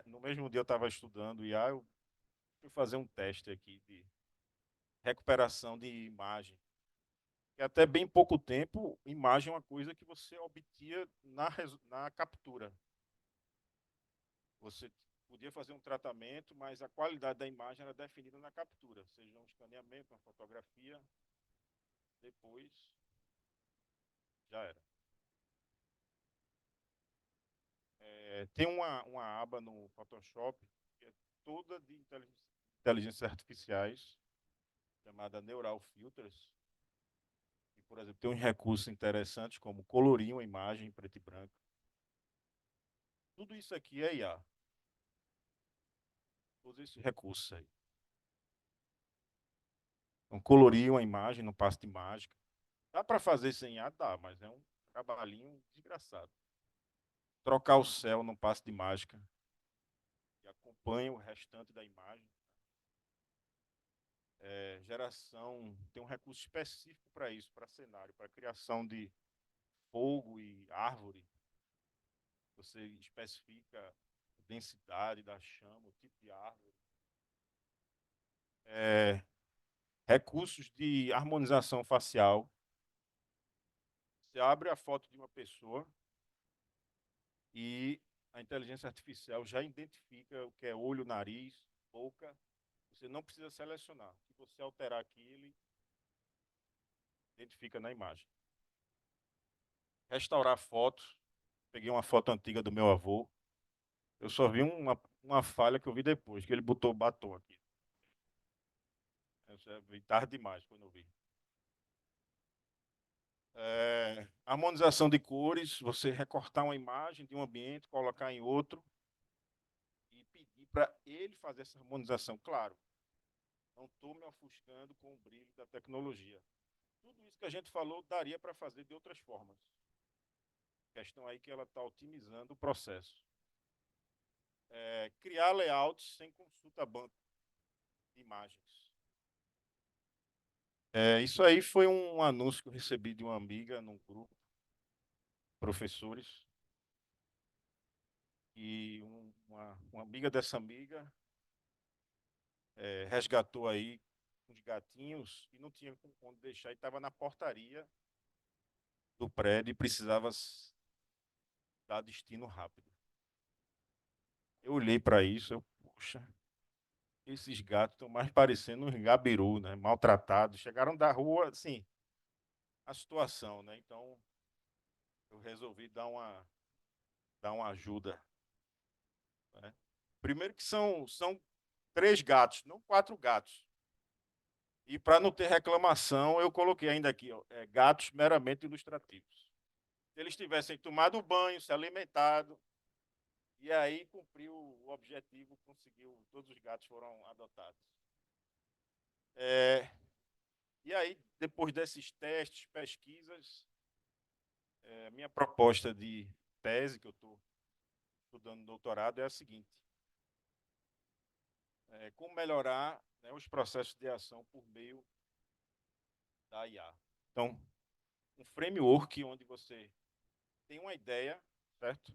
no mesmo dia eu estava estudando e eu fui fazer um teste aqui de recuperação de imagem. E até bem pouco tempo, imagem é uma coisa que você obtinha na captura. Você podia fazer um tratamento, mas a qualidade da imagem era definida na captura, seja um escaneamento, uma fotografia, depois já era. Tem uma aba no Photoshop que é toda de inteligências artificiais, chamada Neural Filters. E, por exemplo, tem uns recursos interessantes como colorir uma imagem em preto e branco. Tudo isso aqui é IA. Todos esses recursos aí. Então, colorir uma imagem no passe de mágica. Dá para fazer sem IA? Dá, mas é um trabalhinho desgraçado. Trocar o céu no passe de mágica, que acompanha o restante da imagem. Geração, tem um recurso específico para isso, para cenário, para criação de fogo e árvore. Você especifica a densidade da chama, o tipo de árvore. Recursos de harmonização facial. Você abre a foto de uma pessoa e a inteligência artificial já identifica o que é olho, nariz, boca. Você não precisa selecionar. Se você alterar aqui, ele identifica na imagem. Restaurar fotos. Peguei uma foto antiga do meu avô. Eu só vi uma falha que eu vi depois, que ele botou batom aqui. Eu já vi tarde demais quando eu vi. Harmonização de cores, você recortar uma imagem de um ambiente, colocar em outro e pedir para ele fazer essa harmonização. Claro, não estou me ofuscando com o brilho da tecnologia. Tudo isso que a gente falou daria para fazer de outras formas. A questão aí que ela está otimizando o processo. Criar layouts sem consulta a banco de imagens. Isso aí foi um anúncio que eu recebi de uma amiga num grupo, professores, e uma amiga dessa amiga resgatou aí uns gatinhos e não tinha onde deixar, e estava na portaria do prédio e precisava dar destino rápido. Eu olhei para isso, poxa, esses gatos estão mais parecendo uns gabiru, né? Maltratados. Chegaram da rua, assim, a situação, né? Então, eu resolvi dar uma ajuda, né? Primeiro que são 3 gatos, não 4 gatos. E para não ter reclamação, eu coloquei ainda aqui, ó, gatos meramente ilustrativos. Se eles tivessem tomado banho, se alimentado, e aí cumpriu o objetivo, conseguiu, todos os gatos foram adotados. É, e aí, depois desses testes, pesquisas, minha proposta de tese, que eu estou estudando no doutorado, é a seguinte: como melhorar, né, os processos de ação por meio da IA. Então, um framework onde você tem uma ideia, certo?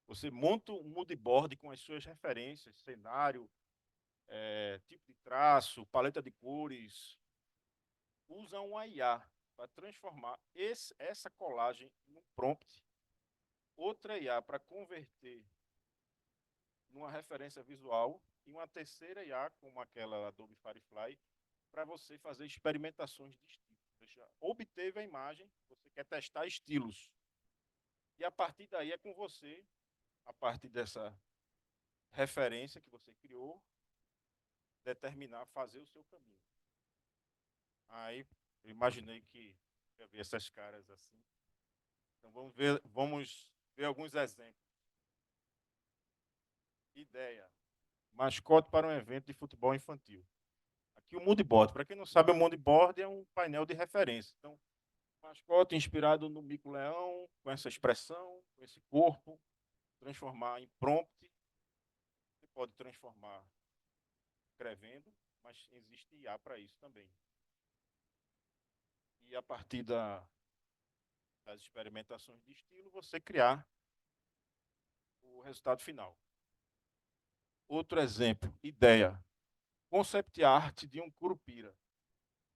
Você monta um mood board com as suas referências, cenário, tipo de traço, paleta de cores. Usa uma IA para transformar essa colagem em um prompt, outra IA para converter numa referência visual e uma terceira IA, como aquela Adobe Firefly, para você fazer experimentações de estilo. Você obteve a imagem, você quer testar estilos. E a partir daí é com você, a partir dessa referência que você criou, determinar, fazer o seu caminho. Aí eu imaginei que ia ver essas caras assim. Então vamos ver alguns exemplos. Ideia: mascote para um evento de futebol infantil. Aqui o moodboard. Para quem não sabe, o moodboard é um painel de referência. Então, mascote inspirado no mico-leão, com essa expressão, com esse corpo, transformar em prompt. Você pode transformar escrevendo, mas existe IA para isso também. E a partir das experimentações de estilo, você criar o resultado final. Outro exemplo, ideia: concept art de um curupira,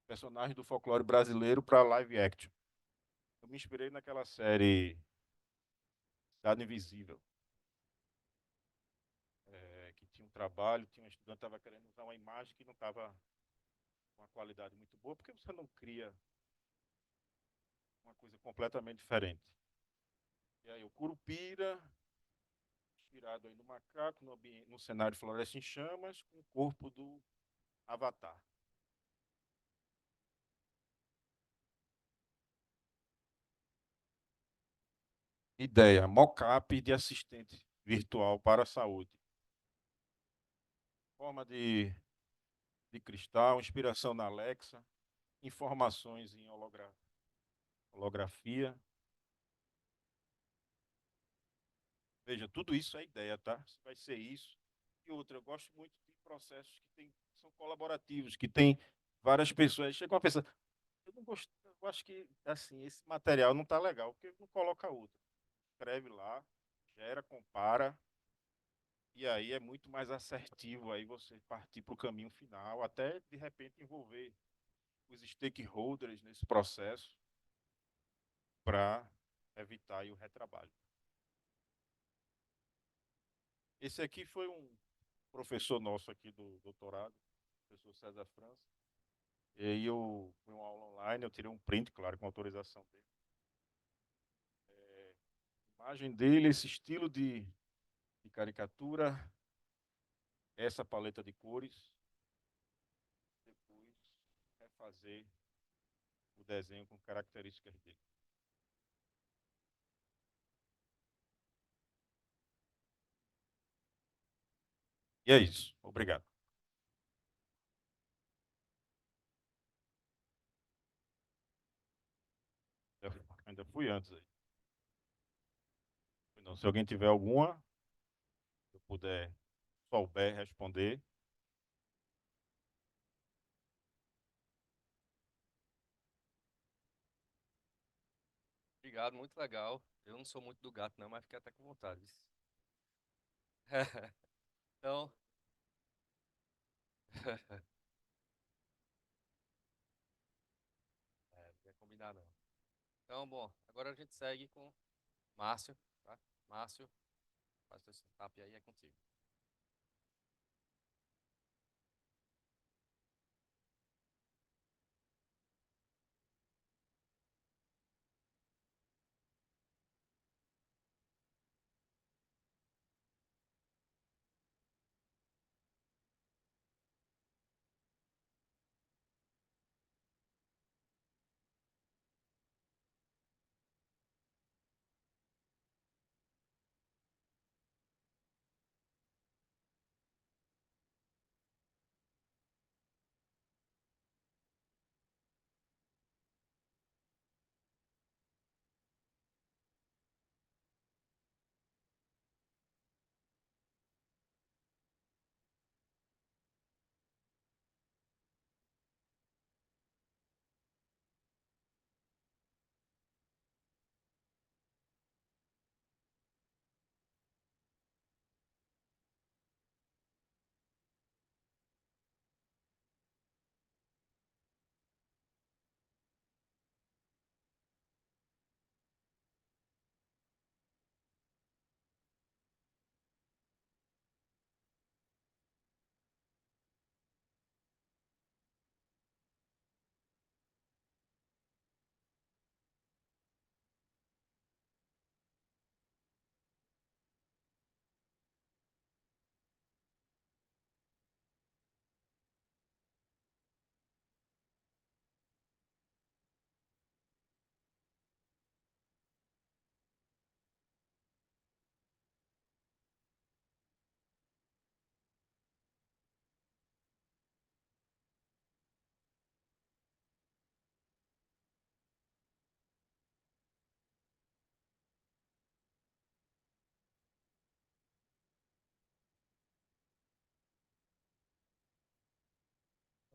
personagem do folclore brasileiro, para live action. Eu me inspirei naquela série Cidade Invisível, que tinha um trabalho, tinha um estudante que estava querendo usar uma imagem que não estava com uma qualidade muito boa, porque você não cria uma coisa completamente diferente. E aí o curupira, inspirado aí no macaco, no cenário Floresta em Chamas, com o corpo do Avatar. Ideia: mockup de assistente virtual para a saúde. Forma de cristal, inspiração na Alexa, informações em holografia. Veja, tudo isso é ideia, tá? Vai ser isso. E outra, eu gosto muito de processos que são colaborativos, que tem várias pessoas. Chega uma pessoa, eu não gosto, eu acho que assim, esse material não está legal, porque não coloca outro. Escreve lá, gera, compara, e aí é muito mais assertivo aí você partir para o caminho final, até de repente envolver os stakeholders nesse processo para evitar aí o retrabalho. Esse aqui foi um professor nosso aqui do doutorado, professor César França. E aí foi uma aula online, eu tirei um print, claro, com autorização dele. Imagem dele, esse estilo de caricatura, essa paleta de cores. Depois refazer o desenho com características dele. E é isso. Obrigado. Ainda fui antes aí. Não, se alguém tiver alguma, se eu puder, souber responder. obrigado, muito legal. Eu não sou muito do gato, não, mas fiquei até com vontade. Então, não ia combinar não. Então, bom, agora a gente segue com Márcio, tá? Márcio, faz seu setup aí, é contigo.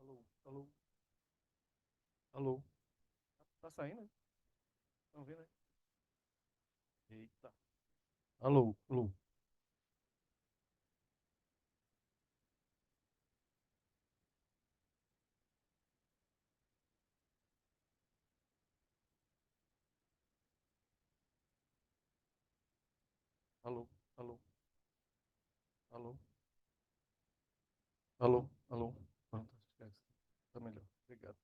Alô, alô, alô. Tá saindo? Estão vendo aí? Eita. Alô, alô, alô, alô, alô, alô, alô. Pronto, esquece. Tá melhor. Obrigado.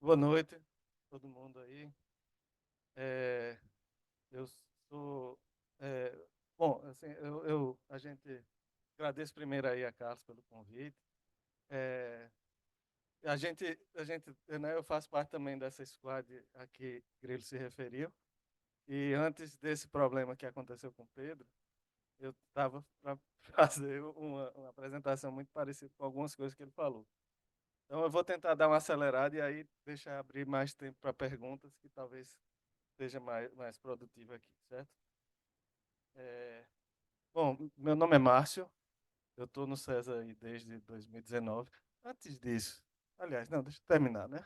Boa noite, todo mundo aí. É, eu sou. é, bom, assim, a gente agradeço primeiro aí a Carlos pelo convite. É, né, eu faço parte também dessa squad a que Grilo se referiu. E antes desse problema que aconteceu com o Pedro, eu estava para fazer uma apresentação muito parecida com algumas coisas que ele falou. Então, eu vou tentar dar uma acelerada e aí deixar abrir mais tempo para perguntas, que talvez seja mais produtivo aqui, certo? Bom, meu nome é Márcio, eu estou no César aí desde 2019. Antes disso, aliás, não, deixa eu terminar, né?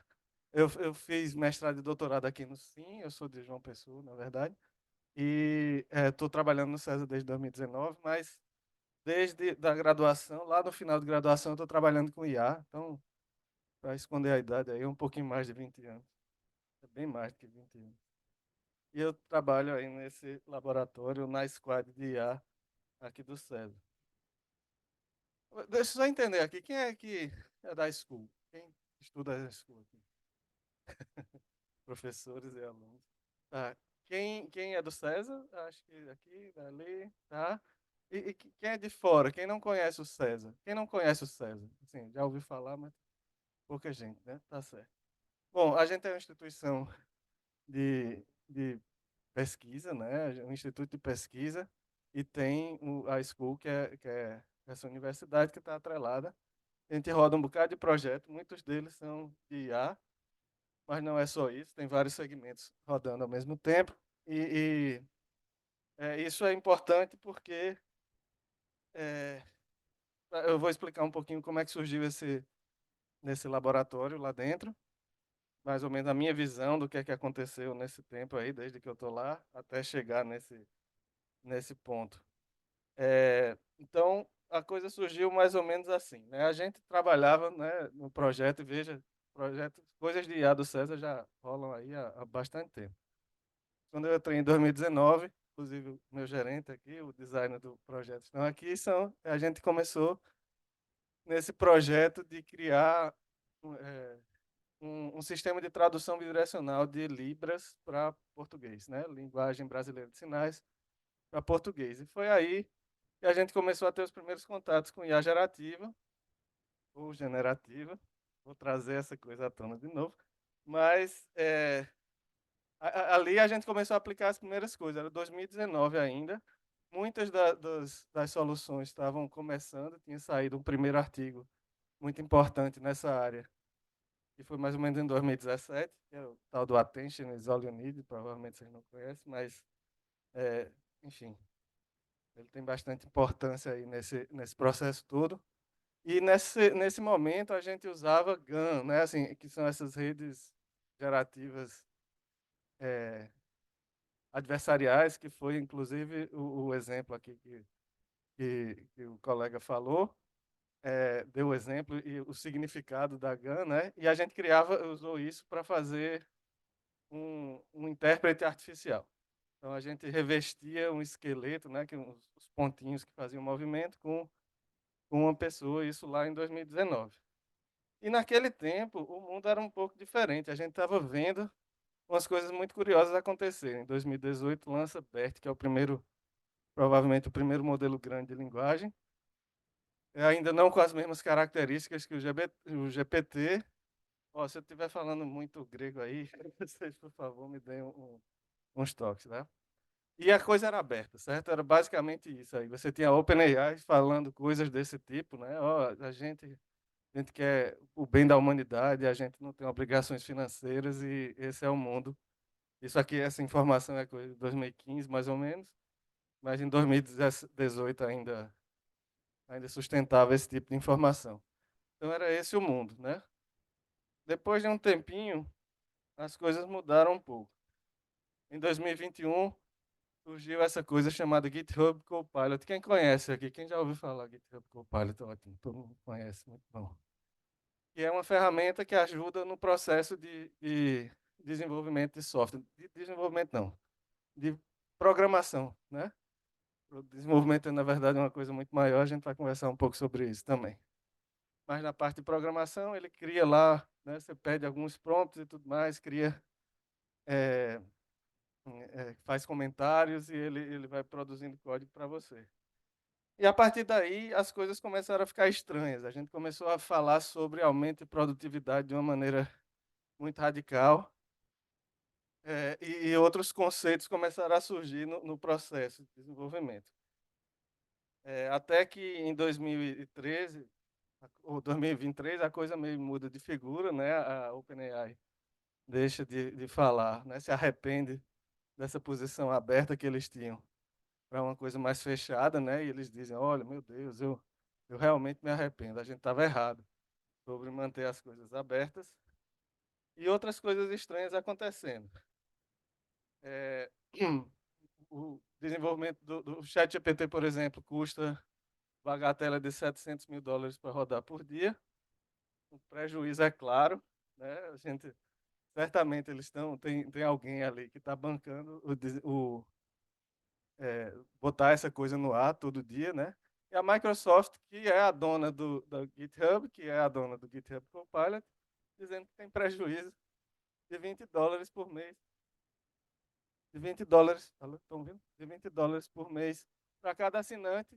Eu fiz mestrado e doutorado aqui no SIM, eu sou de João Pessoa, na verdade, e estou trabalhando no César desde 2019, mas desde da graduação, lá no final de graduação, eu estou trabalhando com IA, então, para esconder a idade aí, um pouquinho mais de 20 anos. É bem mais do que 20 anos. E eu trabalho aí nesse laboratório, na squad de IA aqui do César. Deixa eu só entender aqui, quem é que é da School? Quem estuda na School aqui? Professores e alunos. Tá. Quem é do César? Acho que aqui, dali, tá? E quem é de fora? Quem não conhece o César? Quem não conhece o César? Assim, já ouvi falar, mas pouca gente, né? Tá certo. Bom, a gente é uma instituição de pesquisa, né? Um instituto de pesquisa, e tem a School, que é essa universidade que está atrelada. A gente roda um bocado de projeto, muitos deles são de IA, mas não é só isso, tem vários segmentos rodando ao mesmo tempo. Isso é importante porque é, eu vou explicar um pouquinho como é que surgiu nesse laboratório lá dentro. mais ou menos a minha visão do que é que aconteceu nesse tempo aí, desde que eu estou lá, até chegar nesse ponto. Então, a coisa surgiu mais ou menos assim, né? A gente trabalhava, né, no projeto, e veja, coisas de IA do César já rolam aí há bastante tempo. Quando eu entrei em 2019, inclusive o meu gerente aqui, o designer do projeto estão aqui, a gente começou nesse projeto de criar um sistema de tradução bidirecional de Libras para português, né? Linguagem brasileira de sinais para português. E foi aí que a gente começou a ter os primeiros contatos com IA gerativa ou generativa. Vou trazer essa coisa à tona de novo. Mas ali a gente começou a aplicar as primeiras coisas. Era 2019 ainda. Muitas das soluções estavam começando. Tinha saído um primeiro artigo muito importante nessa área, que foi mais ou menos em 2017, que é o tal do Attention is All You Need, provavelmente vocês não conhecem, mas, enfim, ele tem bastante importância aí nesse processo todo. E nesse momento a gente usava GAN, né, assim, que são essas redes gerativas adversariais, que foi inclusive o exemplo aqui que o colega falou, deu o exemplo e o significado da GAN, né? E a gente usou isso para fazer um intérprete artificial. Então a gente revestia um esqueleto, né, os pontinhos que faziam o movimento com uma pessoa, isso lá em 2019. E naquele tempo o mundo era um pouco diferente. A gente estava vendo umas coisas muito curiosas acontecerem. Em 2018 lança BERT, que é provavelmente o primeiro modelo grande de linguagem. Ainda não com as mesmas características que o GPT. Se eu estiver falando muito grego aí, vocês, por favor, me deem uns toques, né? E a coisa era aberta, certo? Era basicamente isso aí. Você tinha a OpenAI falando coisas desse tipo, né? A gente quer o bem da humanidade, a gente não tem obrigações financeiras e esse é o mundo. Isso aqui, essa informação é coisa de 2015, mais ou menos, mas em 2018 ainda sustentava esse tipo de informação. Então era esse o mundo, né? Depois de um tempinho, as coisas mudaram um pouco. Em 2021, surgiu essa coisa chamada GitHub Copilot. Quem conhece aqui? Quem já ouviu falar GitHub Copilot? Ótimo, todo mundo conhece, muito bom. Que é uma ferramenta que ajuda no processo de desenvolvimento de software. De desenvolvimento não, de programação, né? O desenvolvimento, na verdade, é uma coisa muito maior, a gente vai conversar um pouco sobre isso também. Mas na parte de programação, ele cria lá, né, você pede alguns prompts e tudo mais, faz comentários e ele vai produzindo código para você. E a partir daí, as coisas começaram a ficar estranhas. A gente começou a falar sobre aumento de produtividade de uma maneira muito radical. E outros conceitos começaram a surgir no processo de desenvolvimento. Até que em 2013, ou 2023, a coisa meio muda de figura, né? A OpenAI deixa de falar, né? Se arrepende dessa posição aberta que eles tinham para uma coisa mais fechada, né? E eles dizem, olha, meu Deus, eu realmente me arrependo, a gente estava errado sobre manter as coisas abertas e outras coisas estranhas acontecendo. O desenvolvimento do ChatGPT, por exemplo, custa bagatela de $700 mil para rodar por dia. O prejuízo é claro, né? Certamente tem alguém ali que está bancando botar essa coisa no ar todo dia, né? E a Microsoft, que é a dona do GitHub, que é a dona do GitHub Copilot, dizendo que tem prejuízo de $20 por mês. De $20, estão vendo? De $20 por mês para cada assinante,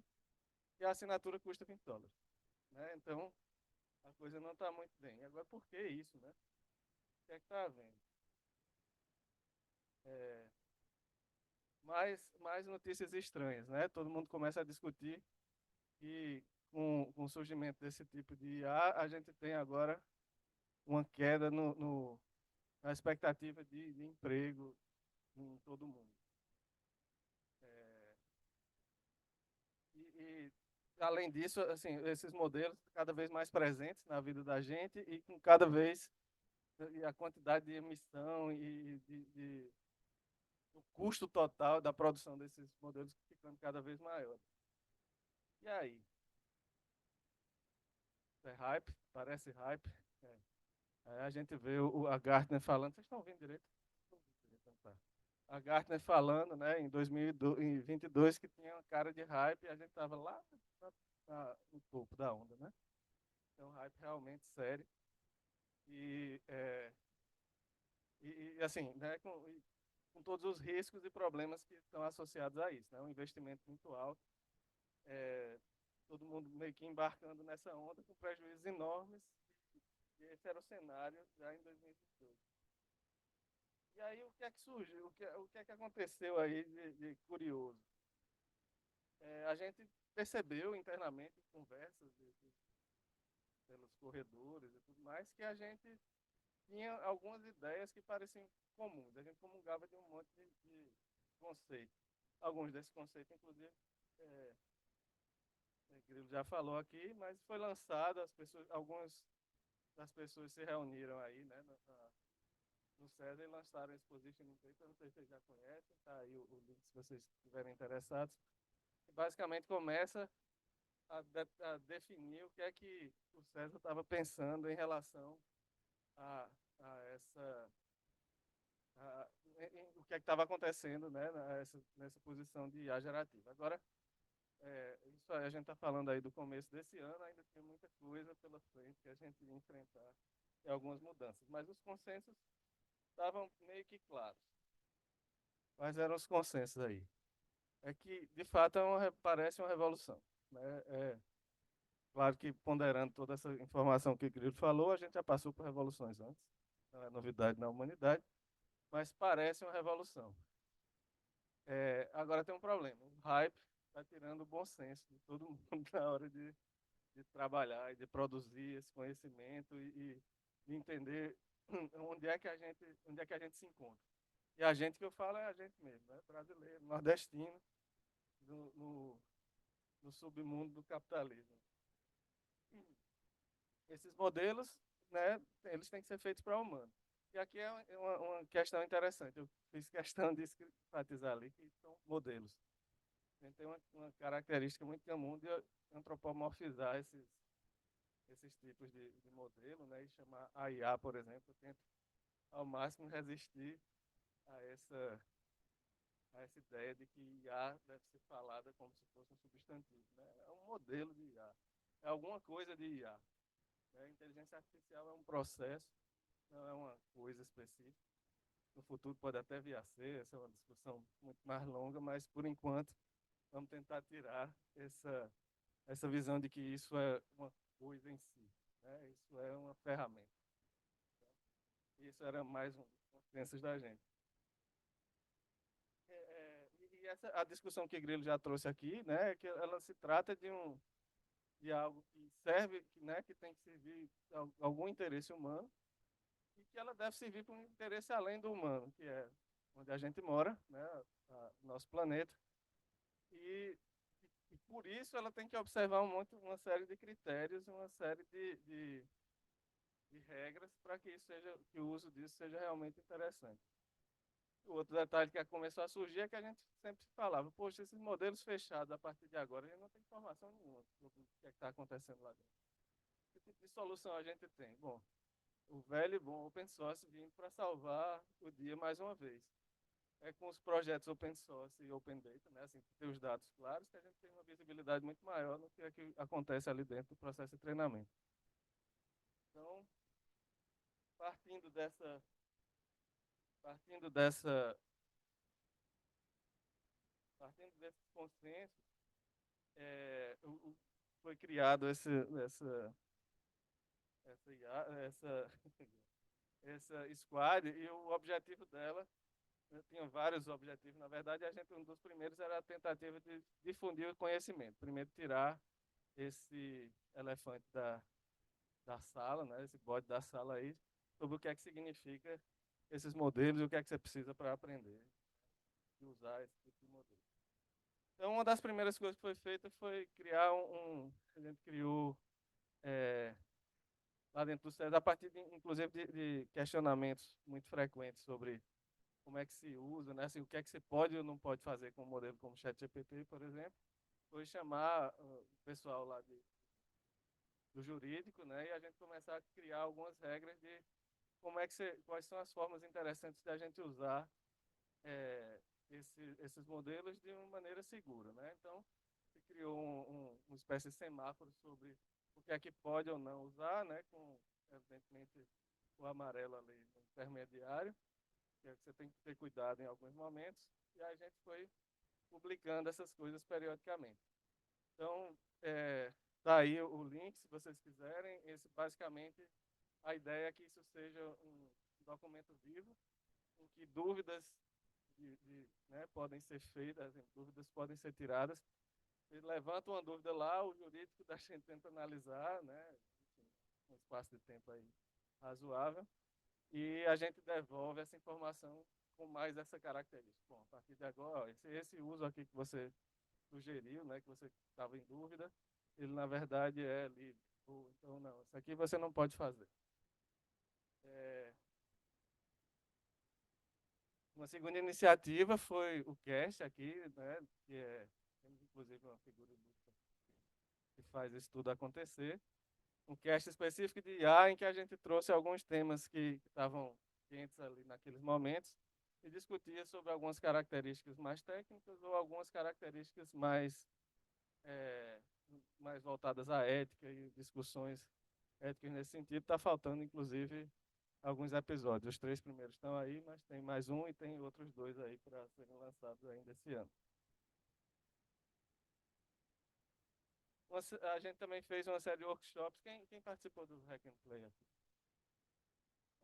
e a assinatura custa $20. Né? Então, a coisa não está muito bem. Agora, por que isso, né? O que é que está havendo? Mais notícias estranhas, né? Todo mundo começa a discutir e com o surgimento desse tipo de IA, a gente tem agora uma queda na expectativa de emprego em todo mundo. Além disso, assim, esses modelos cada vez mais presentes na vida da gente e com cada vez e a quantidade de emissão o custo total da produção desses modelos ficando cada vez maior. E aí? É hype? Parece hype? É. Aí a gente vê a Gartner falando, vocês estão ouvindo direito? Então tá. A Gartner falando, né, em 2022 que tinha uma cara de hype e a gente estava lá no topo da onda, né? Então, hype realmente sério. E, assim, né, com todos os riscos e problemas que estão associados a isso, né? Um investimento muito alto, todo mundo meio que embarcando nessa onda com prejuízos enormes, e esse era o cenário já em 2022. E aí o que é que surgiu, o que é que aconteceu aí de curioso? A gente percebeu internamente em conversas pelos corredores e tudo mais que a gente tinha algumas ideias que pareciam comuns. A gente comungava de um monte de conceitos. Alguns desses conceitos, inclusive, o Grilo já falou aqui, mas foi lançado, algumas das pessoas se reuniram aí, né, no César e lançaram esse Positioning Paper, não sei se vocês já conhecem, tá aí o link se vocês estiverem interessados. E basicamente começa a definir o que é que o César estava pensando em relação a essa o que é que estava acontecendo, né, nessa posição de IA gerativa. Agora, isso aí, a gente está falando aí do começo desse ano, ainda tem muita coisa pela frente que a gente ia enfrentar e algumas mudanças, mas os consensos estavam meio que claros. Quais eram os consensos aí? É que, de fato, parece uma revolução, né? Claro que, ponderando toda essa informação que o Grilo falou, a gente já passou por revoluções antes, não é novidade na humanidade, mas parece uma revolução. Agora tem um problema, o hype está tirando o bom senso de todo mundo na hora de trabalhar e de produzir esse conhecimento e entender onde é que a gente se encontra. E a gente que eu falo é a gente mesmo, né? Brasileiro, nordestino, no submundo do capitalismo. Esses modelos, né, eles têm que ser feitos para o humano. E aqui é uma questão interessante. Eu fiz questão de enfatizar ali que são modelos. A gente tem uma característica muito comum de antropomorfizar esses tipos de modelo, né, e chamar a IA, por exemplo. Eu tento ao máximo resistir a essa ideia de que IA deve ser falada como se fosse um substantivo, né? É um modelo de IA, é alguma coisa de IA. A inteligência artificial é um processo, não é uma coisa específica. No futuro pode até vir a ser, essa é uma discussão muito mais longa, mas por enquanto vamos tentar tirar essa visão de que isso é uma coisa em si, né? Isso é uma ferramenta. Isso era mais umas crenças da gente. E a discussão que o Grilo já trouxe aqui, né, é que ela se trata de algo que serve, né, que tem que servir a algum interesse humano e que ela deve servir para um interesse além do humano, que é onde a gente mora, né, nosso planeta. E por isso ela tem que observar uma série de critérios, uma série de regras para que o uso disso seja realmente interessante. O outro detalhe que começou a surgir é que a gente sempre falava, poxa, esses modelos fechados a partir de agora, a gente não tem informação nenhuma sobre o que está acontecendo lá dentro. Que tipo de solução a gente tem? Bom, o velho e bom open source vindo para salvar o dia mais uma vez. É com os projetos open source e open data, né, assim, ter os dados claros, que a gente tem uma visibilidade muito maior no que é que acontece ali dentro do processo de treinamento. Então, partindo desse consenso, foi criado essa squad e o objetivo dela, tinha vários objetivos, na verdade, um dos primeiros era a tentativa de difundir o conhecimento. Primeiro, tirar esse elefante da sala, né, esse bode da sala aí, sobre o que é que significa esses modelos e o que é que você precisa para aprender e usar esse tipo de modelo. Então, uma das primeiras coisas que foi feita foi criar a gente criou lá dentro do SESI, a partir, inclusive, de questionamentos muito frequentes sobre como é que se usa, né? Assim, o que é que você pode ou não pode fazer com um modelo como o ChatGPT, por exemplo, foi chamar o pessoal lá do jurídico, né? E a gente começar a criar algumas regras de como é que quais são as formas interessantes de a gente usar esses modelos de uma maneira segura, né? Então, se criou uma espécie de semáforo sobre o que é que pode ou não usar, né? Com, evidentemente, o amarelo ali no intermediário, que é que você tem que ter cuidado em alguns momentos, e a gente foi publicando essas coisas periodicamente. Então, tá aí o link, se vocês quiserem. Esse, basicamente, a ideia é que isso seja um documento vivo, em que dúvidas né, podem ser feitas, dúvidas podem ser tiradas. Ele levanta uma dúvida lá, o jurídico da gente tenta analisar, né, um espaço de tempo aí razoável, e a gente devolve essa informação com mais essa característica. Bom, a partir de agora, esse uso aqui que você sugeriu, né, que você estava em dúvida, ele na verdade é livre. Ou, então, não, isso aqui você não pode fazer. Uma segunda iniciativa foi o CAST aqui, né, que é, inclusive, uma figura que faz isso tudo acontecer. Um cast específico de IA em que a gente trouxe alguns temas que estavam quentes ali naqueles momentos e discutia sobre algumas características mais técnicas ou algumas características mais voltadas à ética e discussões éticas nesse sentido. Está faltando, inclusive, alguns episódios. Os 3 primeiros estão aí, mas tem mais um e tem outros 2 aí para serem lançados ainda esse ano. A gente também fez uma série de workshops. Quem participou do Hack and Play aqui?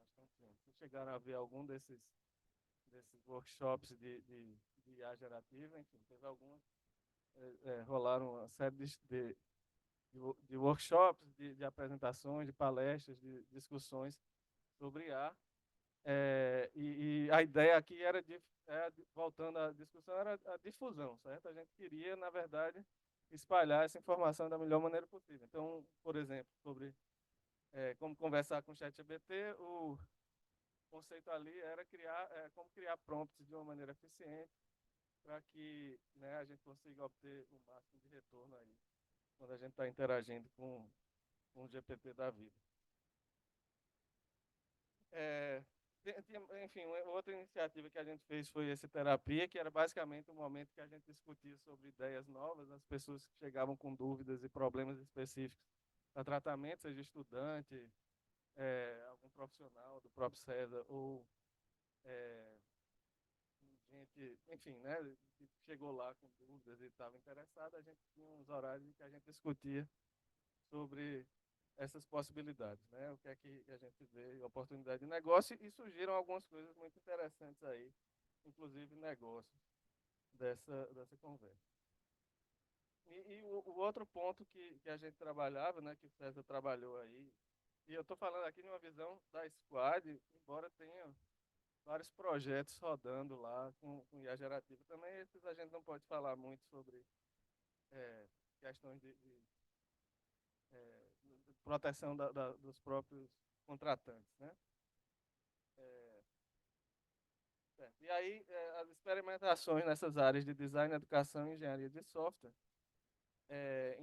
Bastante gente. Vocês chegaram a ver algum desses workshops de IA gerativa? Enfim, teve alguns. Rolaram uma série de workshops, de apresentações, de palestras, de discussões sobre IA. E a ideia aqui era, voltando à discussão, era a difusão, certo? A gente queria, na verdade, espalhar essa informação da melhor maneira possível. Então, por exemplo, sobre como conversar com o ChatGPT, o conceito ali era como criar prompts de uma maneira eficiente para que, né, a gente consiga obter o máximo de retorno aí quando a gente está interagindo com o GPT da vida. Enfim, outra iniciativa que a gente fez foi esse terapia, que era basicamente um momento que a gente discutia sobre ideias novas, as pessoas que chegavam com dúvidas e problemas específicos para tratamento, seja estudante, algum profissional do próprio César, ou gente, enfim, né, que chegou lá com dúvidas e estava interessado, a gente tinha uns horários em que a gente discutia sobre essas possibilidades, né? O que é que a gente vê, oportunidade de negócio, e surgiram algumas coisas muito interessantes aí, inclusive negócios dessa conversa. E o outro ponto que a gente trabalhava, né, que o César trabalhou aí, e eu estou falando aqui de uma visão da Squad, embora tenha vários projetos rodando lá com IA gerativa. Também esses a gente não pode falar muito sobre questões de proteção dos próprios contratantes, né? E aí, as experimentações nessas áreas de design, educação e engenharia de software,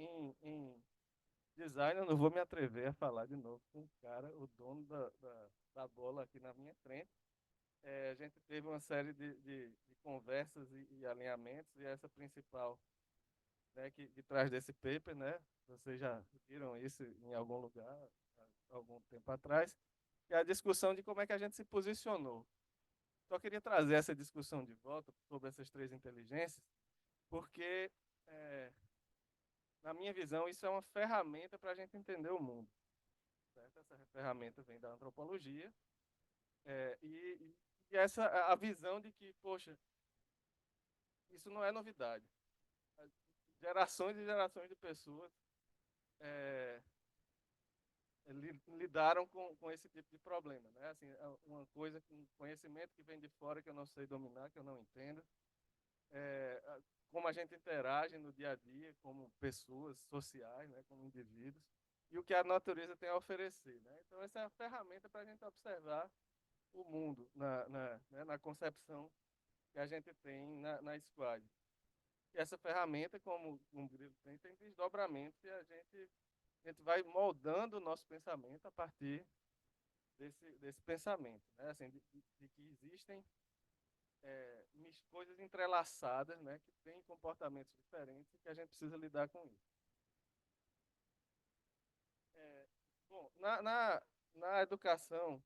em design, eu não vou me atrever a falar de novo com o cara, o dono da bola aqui na minha frente. A gente teve uma série de conversas e alinhamentos, e essa principal, né, que traz desse paper, né? Vocês já viram isso em algum lugar, há algum tempo atrás, que é a discussão de como é que a gente se posicionou. Só queria trazer essa discussão de volta sobre essas 3 inteligências, porque, na minha visão, isso é uma ferramenta para a gente entender o mundo. Certo? Essa ferramenta vem da antropologia, e a visão de que, poxa, isso não é novidade. Gerações e gerações de pessoas lidaram com esse tipo de problema, né? Assim, uma coisa, um conhecimento que vem de fora que eu não sei dominar, que eu não entendo, como a gente interage no dia a dia como pessoas sociais, né, como indivíduos, e o que a natureza tem a oferecer, né? Então, essa é a ferramenta para a gente observar o mundo na concepção que a gente tem na Squad. E essa ferramenta, como o Grilo tem desdobramentos e a gente vai moldando o nosso pensamento a partir desse pensamento, né? Assim, de que existem coisas entrelaçadas, né? Que têm comportamentos diferentes e que a gente precisa lidar com isso. Bom, na educação,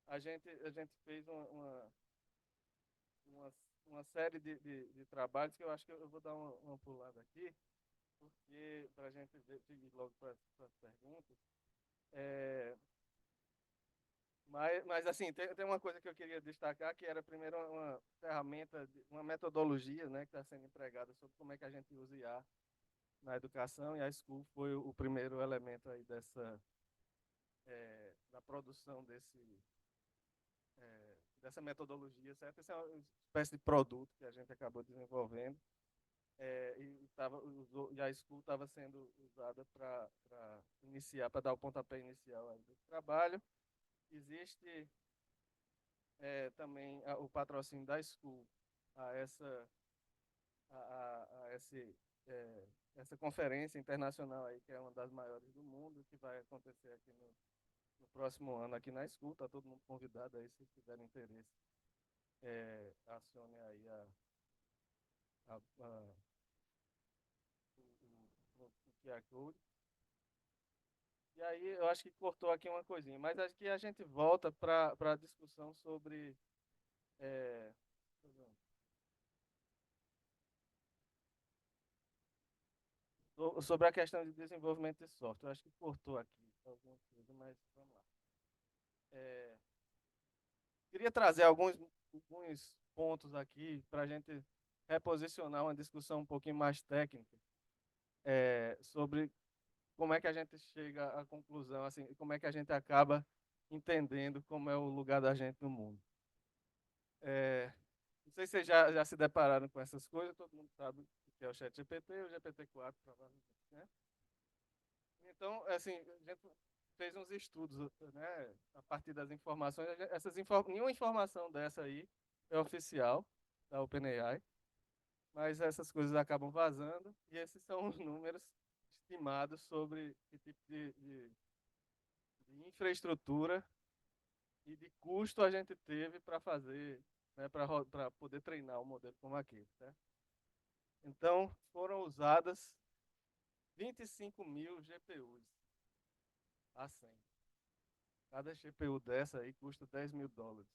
a gente fez uma série de trabalhos que eu acho que eu vou dar uma pulada aqui, porque para a gente ir logo para as perguntas. Mas assim, tem uma coisa que eu queria destacar, que era primeiro uma ferramenta, uma metodologia, né, que está sendo empregada sobre como é que a gente usa IA na educação, e a School foi o primeiro elemento aí da produção dessa metodologia, certo? Essa é uma espécie de produto que a gente acabou desenvolvendo, e a School estava sendo usada para iniciar, para dar o pontapé inicial aí desse trabalho. Existe também o patrocínio da School a essa conferência internacional aí, que é uma das maiores do mundo, que vai acontecer aqui no próximo ano aqui na School. Está todo mundo convidado aí, se tiverem interesse, acione aí o QR Code. E aí eu acho que cortou aqui uma coisinha, mas acho que a gente volta para a discussão sobre sobre a questão de desenvolvimento de software. Eu acho que cortou aqui alguma coisa, mas vamos lá. Queria trazer alguns pontos aqui para a gente reposicionar uma discussão um pouquinho mais técnica sobre como é que a gente chega à conclusão, assim, como é que a gente acaba entendendo como é o lugar da gente no mundo. Não sei se vocês já se depararam com essas coisas, todo mundo sabe o que é o ChatGPT, o GPT-4, provavelmente, né? Então, assim, a gente fez uns estudos, né, a partir das informações. Nenhuma informação dessa aí é oficial da OpenAI, mas essas coisas acabam vazando, e esses são os números estimados sobre que tipo de infraestrutura e de custo a gente teve para fazer, né, para poder treinar um modelo como aquele, né? Então, foram usadas 25.000 GPUs a 100. Cada GPU dessa aí custa $10.000.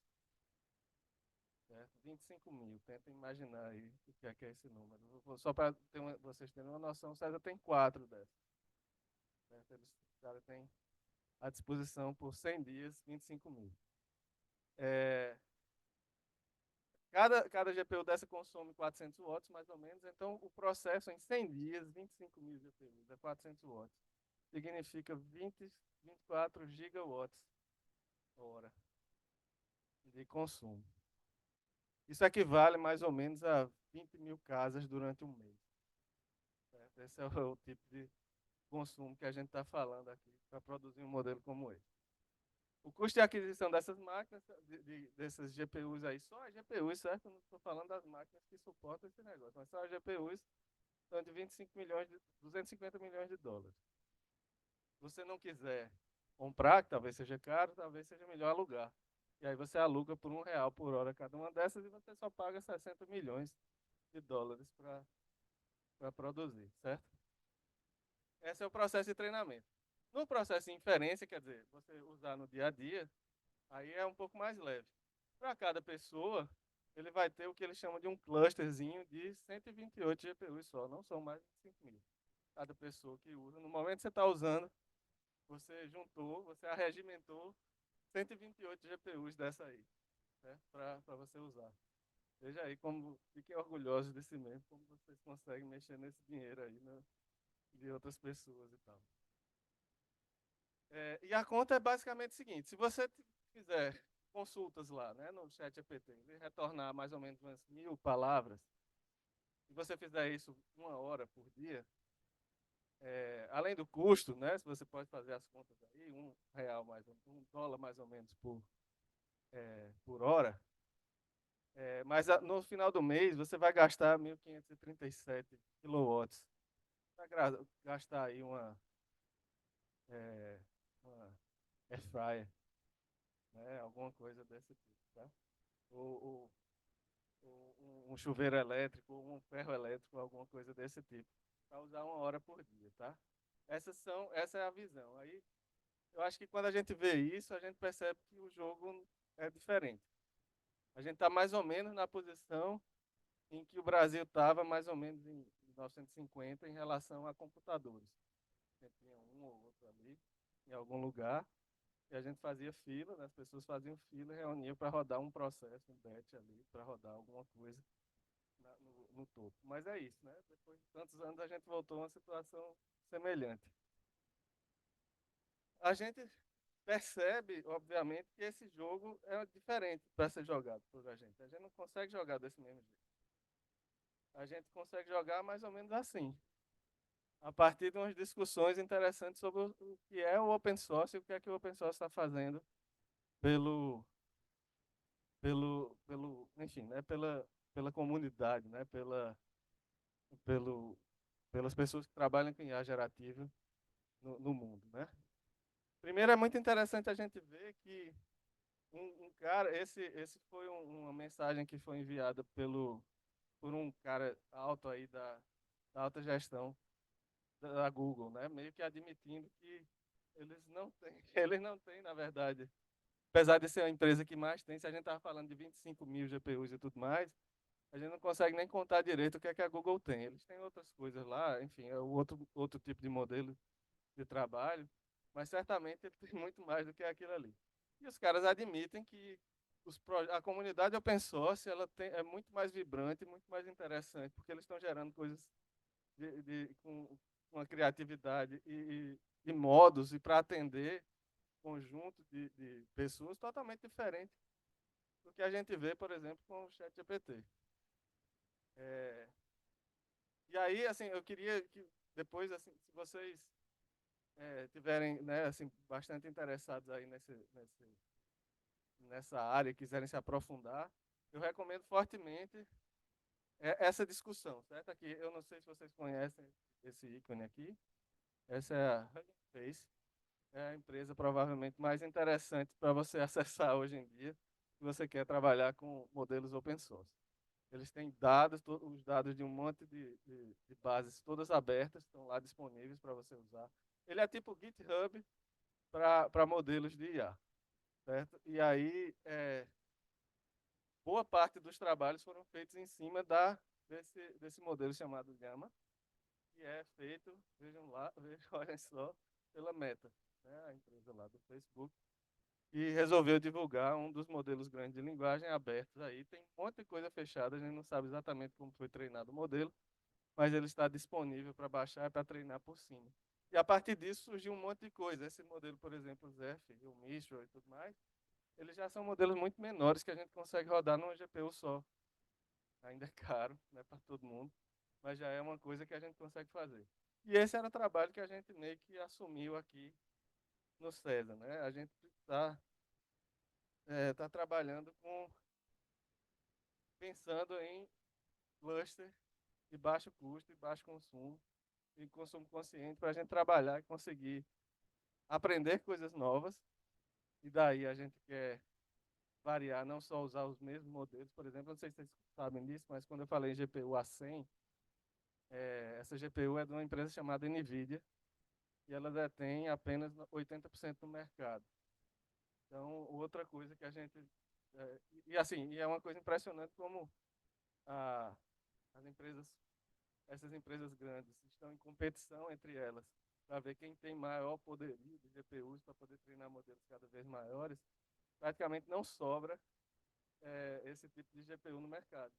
Certo? 25.000. Tenta imaginar aí o que é esse número. Só para vocês terem uma noção, o César tem 4 dessas. Certo? O cara tem à disposição por 100 dias, 25.000. Cada GPU dessa consome 400 watts, mais ou menos. Então, o processo em 100 dias, 25.000 GPUs, é 400 watts. Significa 24 gigawatts hora de consumo. Isso equivale mais ou menos a 20.000 casas durante um mês. Certo? Esse é o tipo de consumo que a gente está falando aqui para produzir um modelo como esse. O custo de aquisição dessas máquinas, dessas GPUs aí, só as GPUs, certo? Eu não estou falando das máquinas que suportam esse negócio, mas só as GPUs são de 250 milhões de dólares. Se você não quiser comprar, que talvez seja caro, talvez seja melhor alugar. E aí você aluga por R$1 por hora cada uma dessas e você só paga 60 milhões de dólares para produzir, certo? Esse é o processo de treinamento. No processo de inferência, quer dizer, você usar no dia a dia, aí é um pouco mais leve. Para cada pessoa, ele vai ter o que eles chamam de um clusterzinho de 128 GPUs só, não são mais de 5.000. Cada pessoa que usa, no momento que você está usando, você juntou, você arregimentou 128 GPUs dessa aí, né, para você usar. Veja aí como fiquem orgulhosos de si mesmo, como vocês conseguem mexer nesse dinheiro aí, né, de outras pessoas e tal. E a conta é basicamente o seguinte: se você fizer consultas lá, né, no ChatGPT, e retornar mais ou menos umas 1.000 palavras, e você fizer isso 1 hora por dia, Além do custo, né, se você pode fazer as contas aí, R$ 1 mais, $1 mais ou menos por hora, mas no final do mês você vai gastar 1.537 quilowatts. Vai gastar aí uma air fryer, né, alguma coisa desse tipo, tá? Ou um chuveiro elétrico, ou um ferro elétrico, alguma coisa desse tipo, para usar 1 hora por dia, tá? Essa é a visão. Aí eu acho que quando a gente vê isso, a gente percebe que o jogo é diferente. A gente está mais ou menos na posição em que o Brasil estava mais ou menos em 1950 em relação a computadores. A gente tinha um ou outro ali, em algum lugar, e a gente fazia fila, né? As pessoas faziam fila e reuniam para rodar um processo, um batch ali, para rodar alguma coisa no topo. Mas é isso, né? Depois de tantos anos, a gente voltou a uma situação semelhante. A gente percebe, obviamente, que esse jogo é diferente para ser jogado por a gente. A gente não consegue jogar desse mesmo jeito. A gente consegue jogar mais ou menos assim, a partir de umas discussões interessantes sobre o que é o open source e o que é que o open source está fazendo enfim, né, pela comunidade, né, pelo, pelas pessoas que trabalham com IA gerativa no mundo, né? Primeiro, é muito interessante a gente ver que um cara, esse foi uma mensagem que foi enviada por um cara alto aí da alta gestão da Google, né? Meio que admitindo que eles não têm, na verdade, apesar de ser a empresa que mais tem, se a gente estava falando de 25 mil GPUs e tudo mais, a gente não consegue nem contar direito o que é que a Google tem. Eles têm outras coisas lá, enfim, é outro tipo de modelo de trabalho, mas certamente ele tem muito mais do que aquilo ali. E os caras admitem que a comunidade open source é muito mais vibrante, muito mais interessante, porque eles estão gerando coisas com uma criatividade e modos e para atender conjunto de pessoas totalmente diferente do que a gente vê, por exemplo, com o ChatGPT. E aí, assim, eu queria que depois, assim, se vocês tiverem, né, assim, bastante interessados aí nessa área, quiserem se aprofundar, eu recomendo fortemente essa discussão, certo? Aqui, eu não sei se vocês conhecem esse ícone aqui. Essa é a Hugging Face. É a empresa provavelmente mais interessante para você acessar hoje em dia, se você quer trabalhar com modelos open source. Eles têm dados, os dados de um monte de bases todas abertas, estão lá disponíveis para você usar. Ele é tipo GitHub para modelos de IA, certo? E aí, boa parte dos trabalhos foram feitos em cima desse modelo chamado Llama, que é feito, vejam lá, olhem só, pela Meta, né, a empresa lá do Facebook, e resolveu divulgar um dos modelos grandes de linguagem abertos aí. Tem um monte de coisa fechada, a gente não sabe exatamente como foi treinado o modelo, mas ele está disponível para baixar e para treinar por cima. E a partir disso surgiu um monte de coisa. Esse modelo, por exemplo, o Zeph, o Mistral e tudo mais, eles já são modelos muito menores que a gente consegue rodar numa GPU só. Ainda é caro, né, para todo mundo, mas já é uma coisa que a gente consegue fazer. E esse era o trabalho que a gente meio que assumiu aqui no César, né? A gente tá trabalhando pensando em cluster de baixo custo e baixo consumo, e consumo consciente, para a gente trabalhar e conseguir aprender coisas novas. E daí a gente quer variar, não só usar os mesmos modelos. Por exemplo, não sei se vocês sabem disso, mas quando eu falei em GPU A100, essa GPU é de uma empresa chamada NVIDIA, e ela detém apenas 80% do mercado. Então, outra coisa que a gente... e é uma coisa impressionante como as empresas, essas empresas grandes estão em competição entre elas, para ver quem tem maior poderio de GPUs para poder treinar modelos cada vez maiores. Praticamente não sobra esse tipo de GPU no mercado.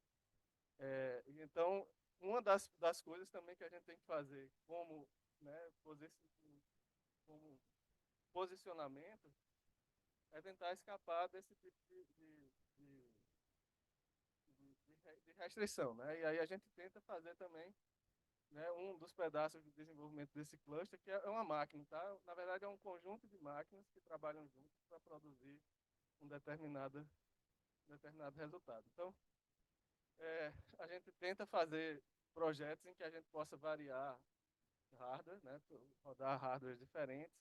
Então, uma das coisas também que a gente tem que fazer como, né, como posicionamento é tentar escapar desse tipo de restrição, né? E aí a gente tenta fazer também né, um dos pedaços de desenvolvimento desse cluster, que é uma máquina, tá? Na verdade, é um conjunto de máquinas que trabalham juntos para produzir um determinado resultado. Então, a gente tenta fazer projetos em que a gente possa variar hardware, né, rodar hardwares diferentes,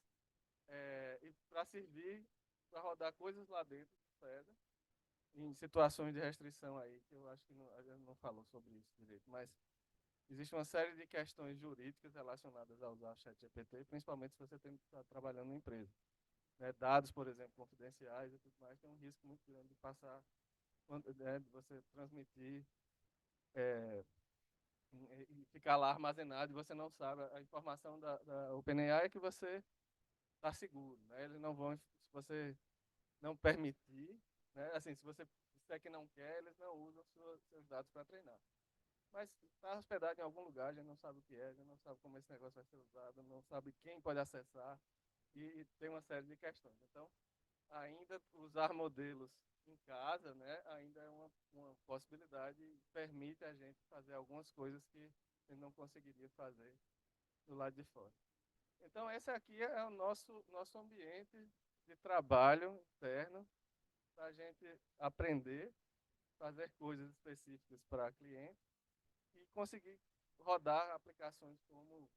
e para servir para rodar coisas lá dentro do César, em situações de restrição aí, que eu acho que a gente não falou sobre isso direito, mas existe uma série de questões jurídicas relacionadas a usar o ChatGPT, principalmente se você está trabalhando em empresa. Né, dados, por exemplo, confidenciais e tudo mais, tem um risco muito grande de passar, né, de você transmitir e ficar lá armazenado e você não sabe. A informação da OpenAI é que você está seguro. Né? Eles não vão, se você não permitir, né? Assim, se você disser que não quer, eles não usam seus dados para treinar. Mas está hospedado em algum lugar, a gente não sabe o que é, a gente não sabe como esse negócio vai ser usado, não sabe quem pode acessar e tem uma série de questões. Então, ainda usar modelos em casa, né, ainda é uma possibilidade e permite a gente fazer algumas coisas que a gente não conseguiria fazer do lado de fora. Então, esse aqui é o nosso ambiente de trabalho interno para a gente aprender, fazer coisas específicas para cliente e conseguir rodar aplicações como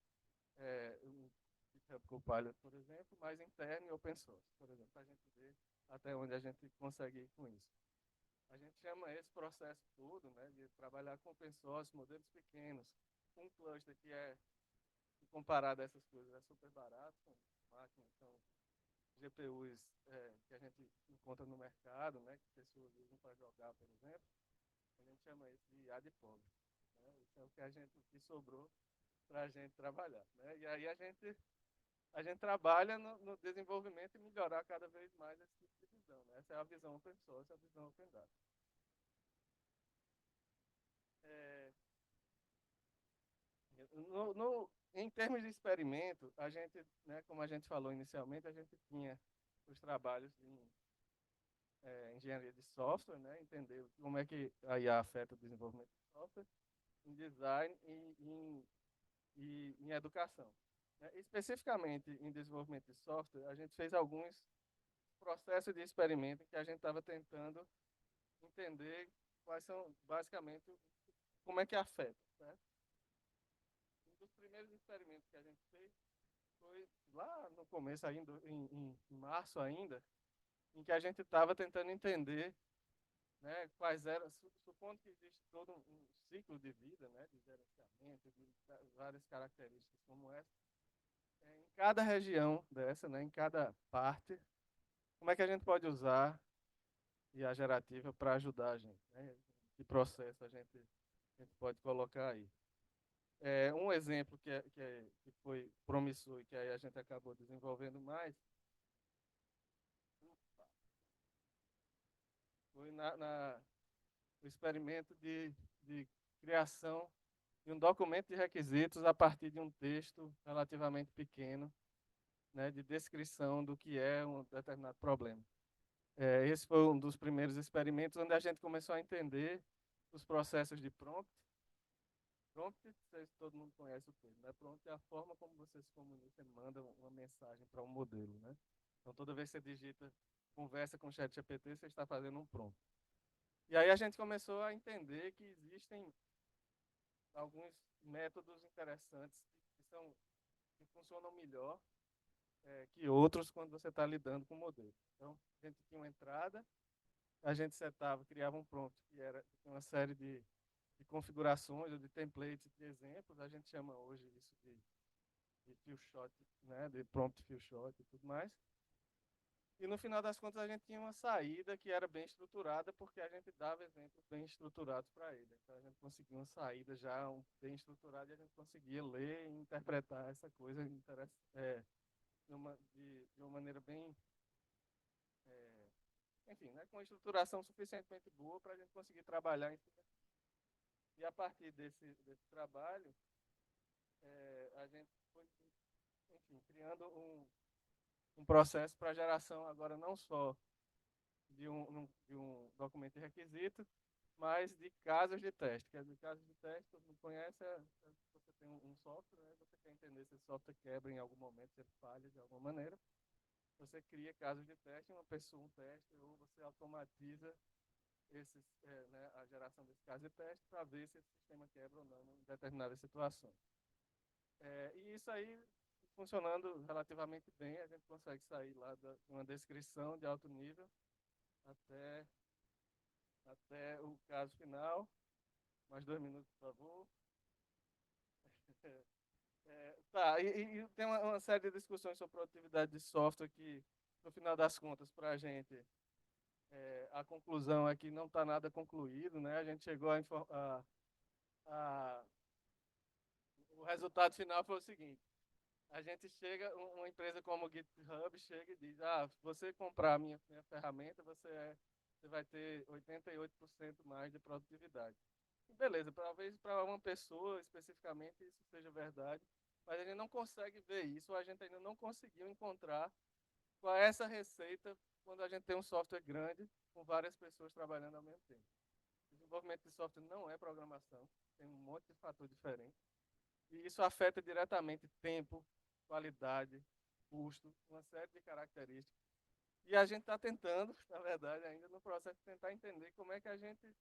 o GitHub Copilot, por exemplo, mais interno e open source, por exemplo, para a gente ver até onde a gente consegue ir com isso. A gente chama esse processo todo, né, de trabalhar com open source, modelos pequenos, um cluster que comparado a essas coisas, é super barato, com máquinas, são GPUs que a gente encontra no mercado, né, que pessoas usam para jogar, por exemplo, a gente chama isso de IA de pobre. Né? Isso é o que sobrou para a gente trabalhar. Né? E aí a gente trabalha no desenvolvimento e melhorar cada vez mais esse tipo de visão. Né? Essa é a visão open source, a visão open data. Em termos de experimento, a gente, né, como a gente falou inicialmente, a gente tinha os trabalhos em engenharia de software, né, entender como é que a IA afeta o desenvolvimento de software, em design e em educação. Especificamente em desenvolvimento de software, a gente fez alguns processos de experimento que a gente estava tentando entender quais são, basicamente, como é que afeta. Né? Um dos primeiros experimentos que a gente fez foi lá no começo, ainda, em março ainda, em que a gente estava tentando entender, né, quais eram, supondo que existe todo um ciclo de vida, né, de gerenciamento, de várias características como essa, em cada região dessa, né, em cada parte, como é que a gente pode usar IA gerativa para ajudar a gente, né? Que processo a gente pode colocar aí. Um exemplo que foi promissor e que aí a gente acabou desenvolvendo mais foi no experimento de criação de um documento de requisitos a partir de um texto relativamente pequeno, né, de descrição do que é um determinado problema. Esse foi um dos primeiros experimentos onde a gente começou a entender os processos de prompt. Prompt, todo mundo conhece o termo, né? Prompt é a forma como você se comunica, manda uma mensagem para um modelo, né? Então, toda vez que você digita, conversa com o ChatGPT, você está fazendo um prompt. E aí a gente começou a entender que existem alguns métodos interessantes que funcionam melhor que outros quando você está lidando com o modelo. Então, a gente tinha uma entrada, a gente setava, criava um prompt que era uma série de configurações ou de templates de exemplos, a gente chama hoje isso de few shot, né, de prompt few shot e tudo mais. E no final das contas a gente tinha uma saída que era bem estruturada, porque a gente dava exemplos bem estruturados para ele. Então a gente conseguia uma saída já bem estruturada e a gente conseguia ler e interpretar essa coisa de uma maneira bem, enfim, né, com uma estruturação suficientemente boa para a gente conseguir trabalhar em cima. E a partir desse trabalho, a gente foi, enfim, criando um processo para geração agora não só de um documento de requisito, mas de casos de teste. Quer dizer, casos de teste, todo mundo conhece, você tem um software, né? Você quer entender se esse software quebra em algum momento, se ele falha de alguma maneira. Você cria casos de teste, uma pessoa um teste, ou você automatiza né, a geração desse caso de teste para ver se esse sistema quebra ou não em determinadas situações. E isso aí, funcionando relativamente bem, a gente consegue sair lá de uma descrição de alto nível até o caso final. Mais 2 minutos, por favor. Tá, e tem uma série de discussões sobre produtividade de software que, no final das contas, para a gente, a conclusão é que não está nada concluído, né? A gente chegou o resultado final foi o seguinte: a gente chega, uma empresa como o GitHub chega e diz, se você comprar a minha ferramenta, você vai ter 88% mais de produtividade. E beleza, talvez para uma pessoa especificamente isso seja verdade, mas a gente não consegue ver isso, a gente ainda não conseguiu encontrar qual é essa receita quando a gente tem um software grande com várias pessoas trabalhando ao mesmo tempo. Desenvolvimento de software não é programação, tem um monte de fator diferente. E isso afeta diretamente tempo, qualidade, custo, uma série de características. E a gente está tentando, na verdade, ainda no processo de tentar entender como é que a gente,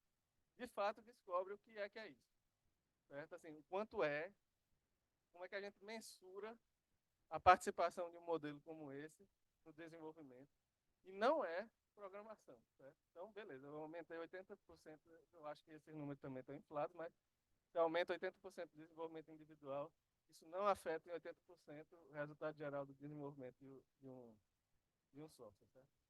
de fato, descobre o que é isso. Certo? Assim, o quanto como é que a gente mensura a participação de um modelo como esse no desenvolvimento. E não é programação. Certo? Então, beleza, eu aumentei 80%, eu acho que esses números também estão inflados, mas se aumenta 80% do desenvolvimento individual, isso não afeta em 80% o resultado geral do desenvolvimento de um software. Certo?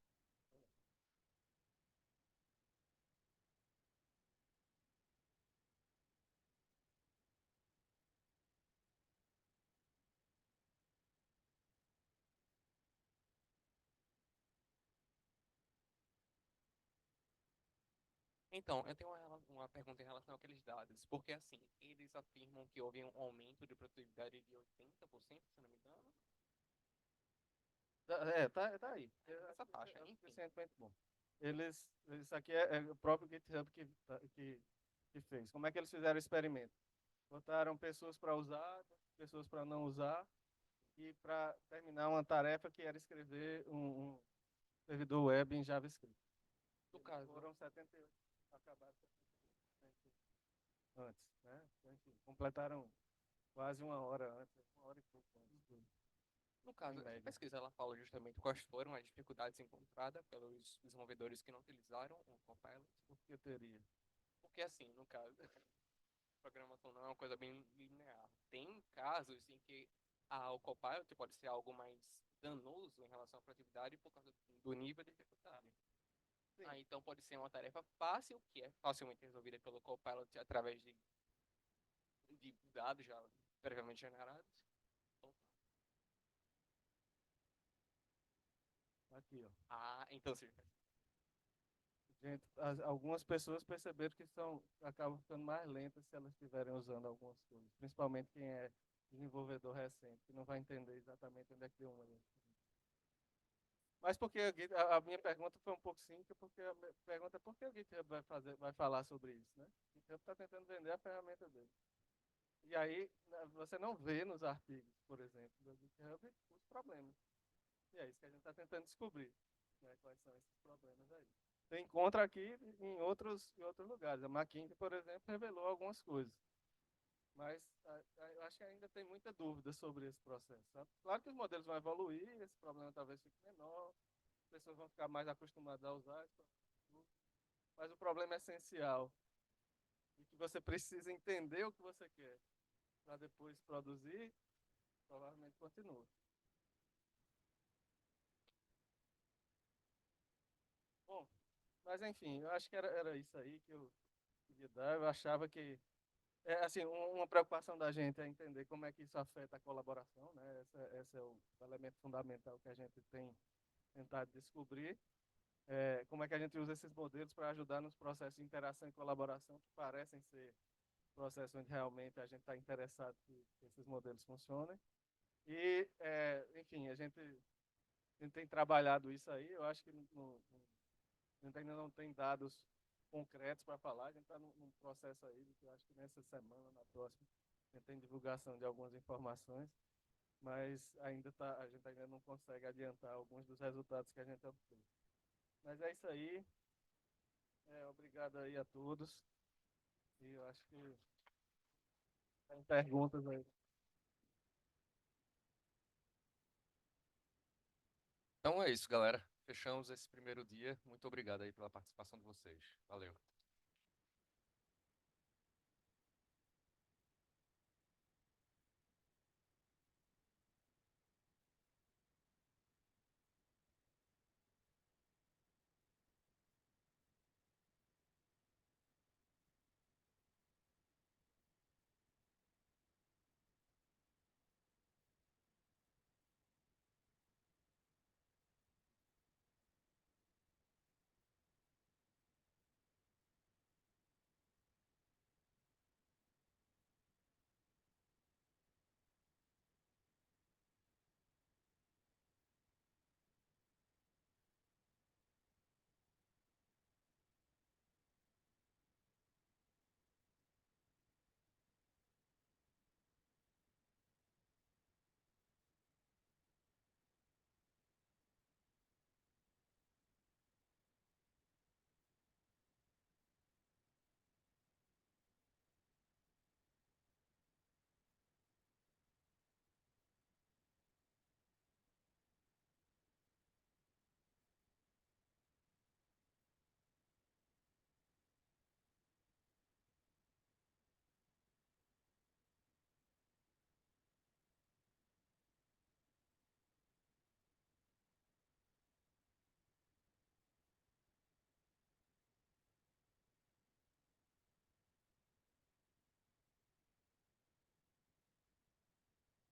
Então, eu tenho uma pergunta em relação àqueles dados, porque assim, eles afirmam que houve um aumento de produtividade de 80%, se não me engano. Tá aí. Essa taxa, Acho que enfim. esse é muito bom. Isso aqui é o próprio GitHub que fez. Como é que eles fizeram o experimento? Botaram pessoas para usar, pessoas para não usar, e para terminar uma tarefa que era escrever um servidor web em JavaScript. No caso, Foram 78, acabaram 78% antes, né? Então, enfim, completaram quase 1 hora antes, 1 hora e pouco antes. no caso, Em essa média. pesquisa ela fala justamente quais foram as dificuldades encontradas pelos desenvolvedores que não utilizaram o Copilot. Por que teria? Porque assim, no caso, programação não é uma coisa bem linear. Tem casos em que o Copilot pode ser algo mais danoso em relação à produtividade por causa do nível de dificuldade. Sim. Então pode ser uma tarefa fácil, que é facilmente resolvida pelo Copilot através de dados já previamente generados. Então, Aqui, ó. então sim. Gente, algumas pessoas perceberam que acabam ficando mais lentas se elas estiverem usando algumas coisas, principalmente quem é desenvolvedor recente, que não vai entender exatamente onde é que deu uma. Mas porque a minha pergunta foi um pouco simples, porque a minha pergunta é por que o GitHub vai falar sobre isso, né? O GitHub está tentando vender a ferramenta dele. E aí você não vê nos artigos, por exemplo, do GitHub os problemas. E é isso que a gente está tentando descobrir, né? Quais são esses problemas aí. Você encontra aqui em outros lugares. A McKinsey, por exemplo, revelou algumas coisas. Mas eu acho que ainda tem muita dúvida sobre esse processo. Sabe? Claro que os modelos vão evoluir, esse problema talvez fique menor, as pessoas vão ficar mais acostumadas a usar, mas o problema essencial e que você precisa entender o que você quer para depois produzir, provavelmente continua. Bom, mas enfim, eu acho que era isso aí que eu queria dar. Eu achava que assim, uma preocupação da gente é entender como é que isso afeta a colaboração, né? Esse é o elemento fundamental que a gente tem tentado descobrir. Como é que a gente usa esses modelos para ajudar nos processos de interação e colaboração que parecem ser processos onde realmente a gente está interessado que esses modelos funcionem. E, enfim, a gente tem trabalhado isso aí. Eu acho que a gente ainda não tem dados concretos para falar. A gente está num processo aí, que eu acho que nessa semana, na próxima, tem divulgação de algumas informações, mas a gente ainda não consegue adiantar alguns dos resultados que a gente obteve. Mas é isso aí. Obrigado aí a todos. E eu acho que tem perguntas aí. Então é isso, galera. Fechamos esse primeiro dia. Muito obrigado aí pela participação de vocês. Valeu.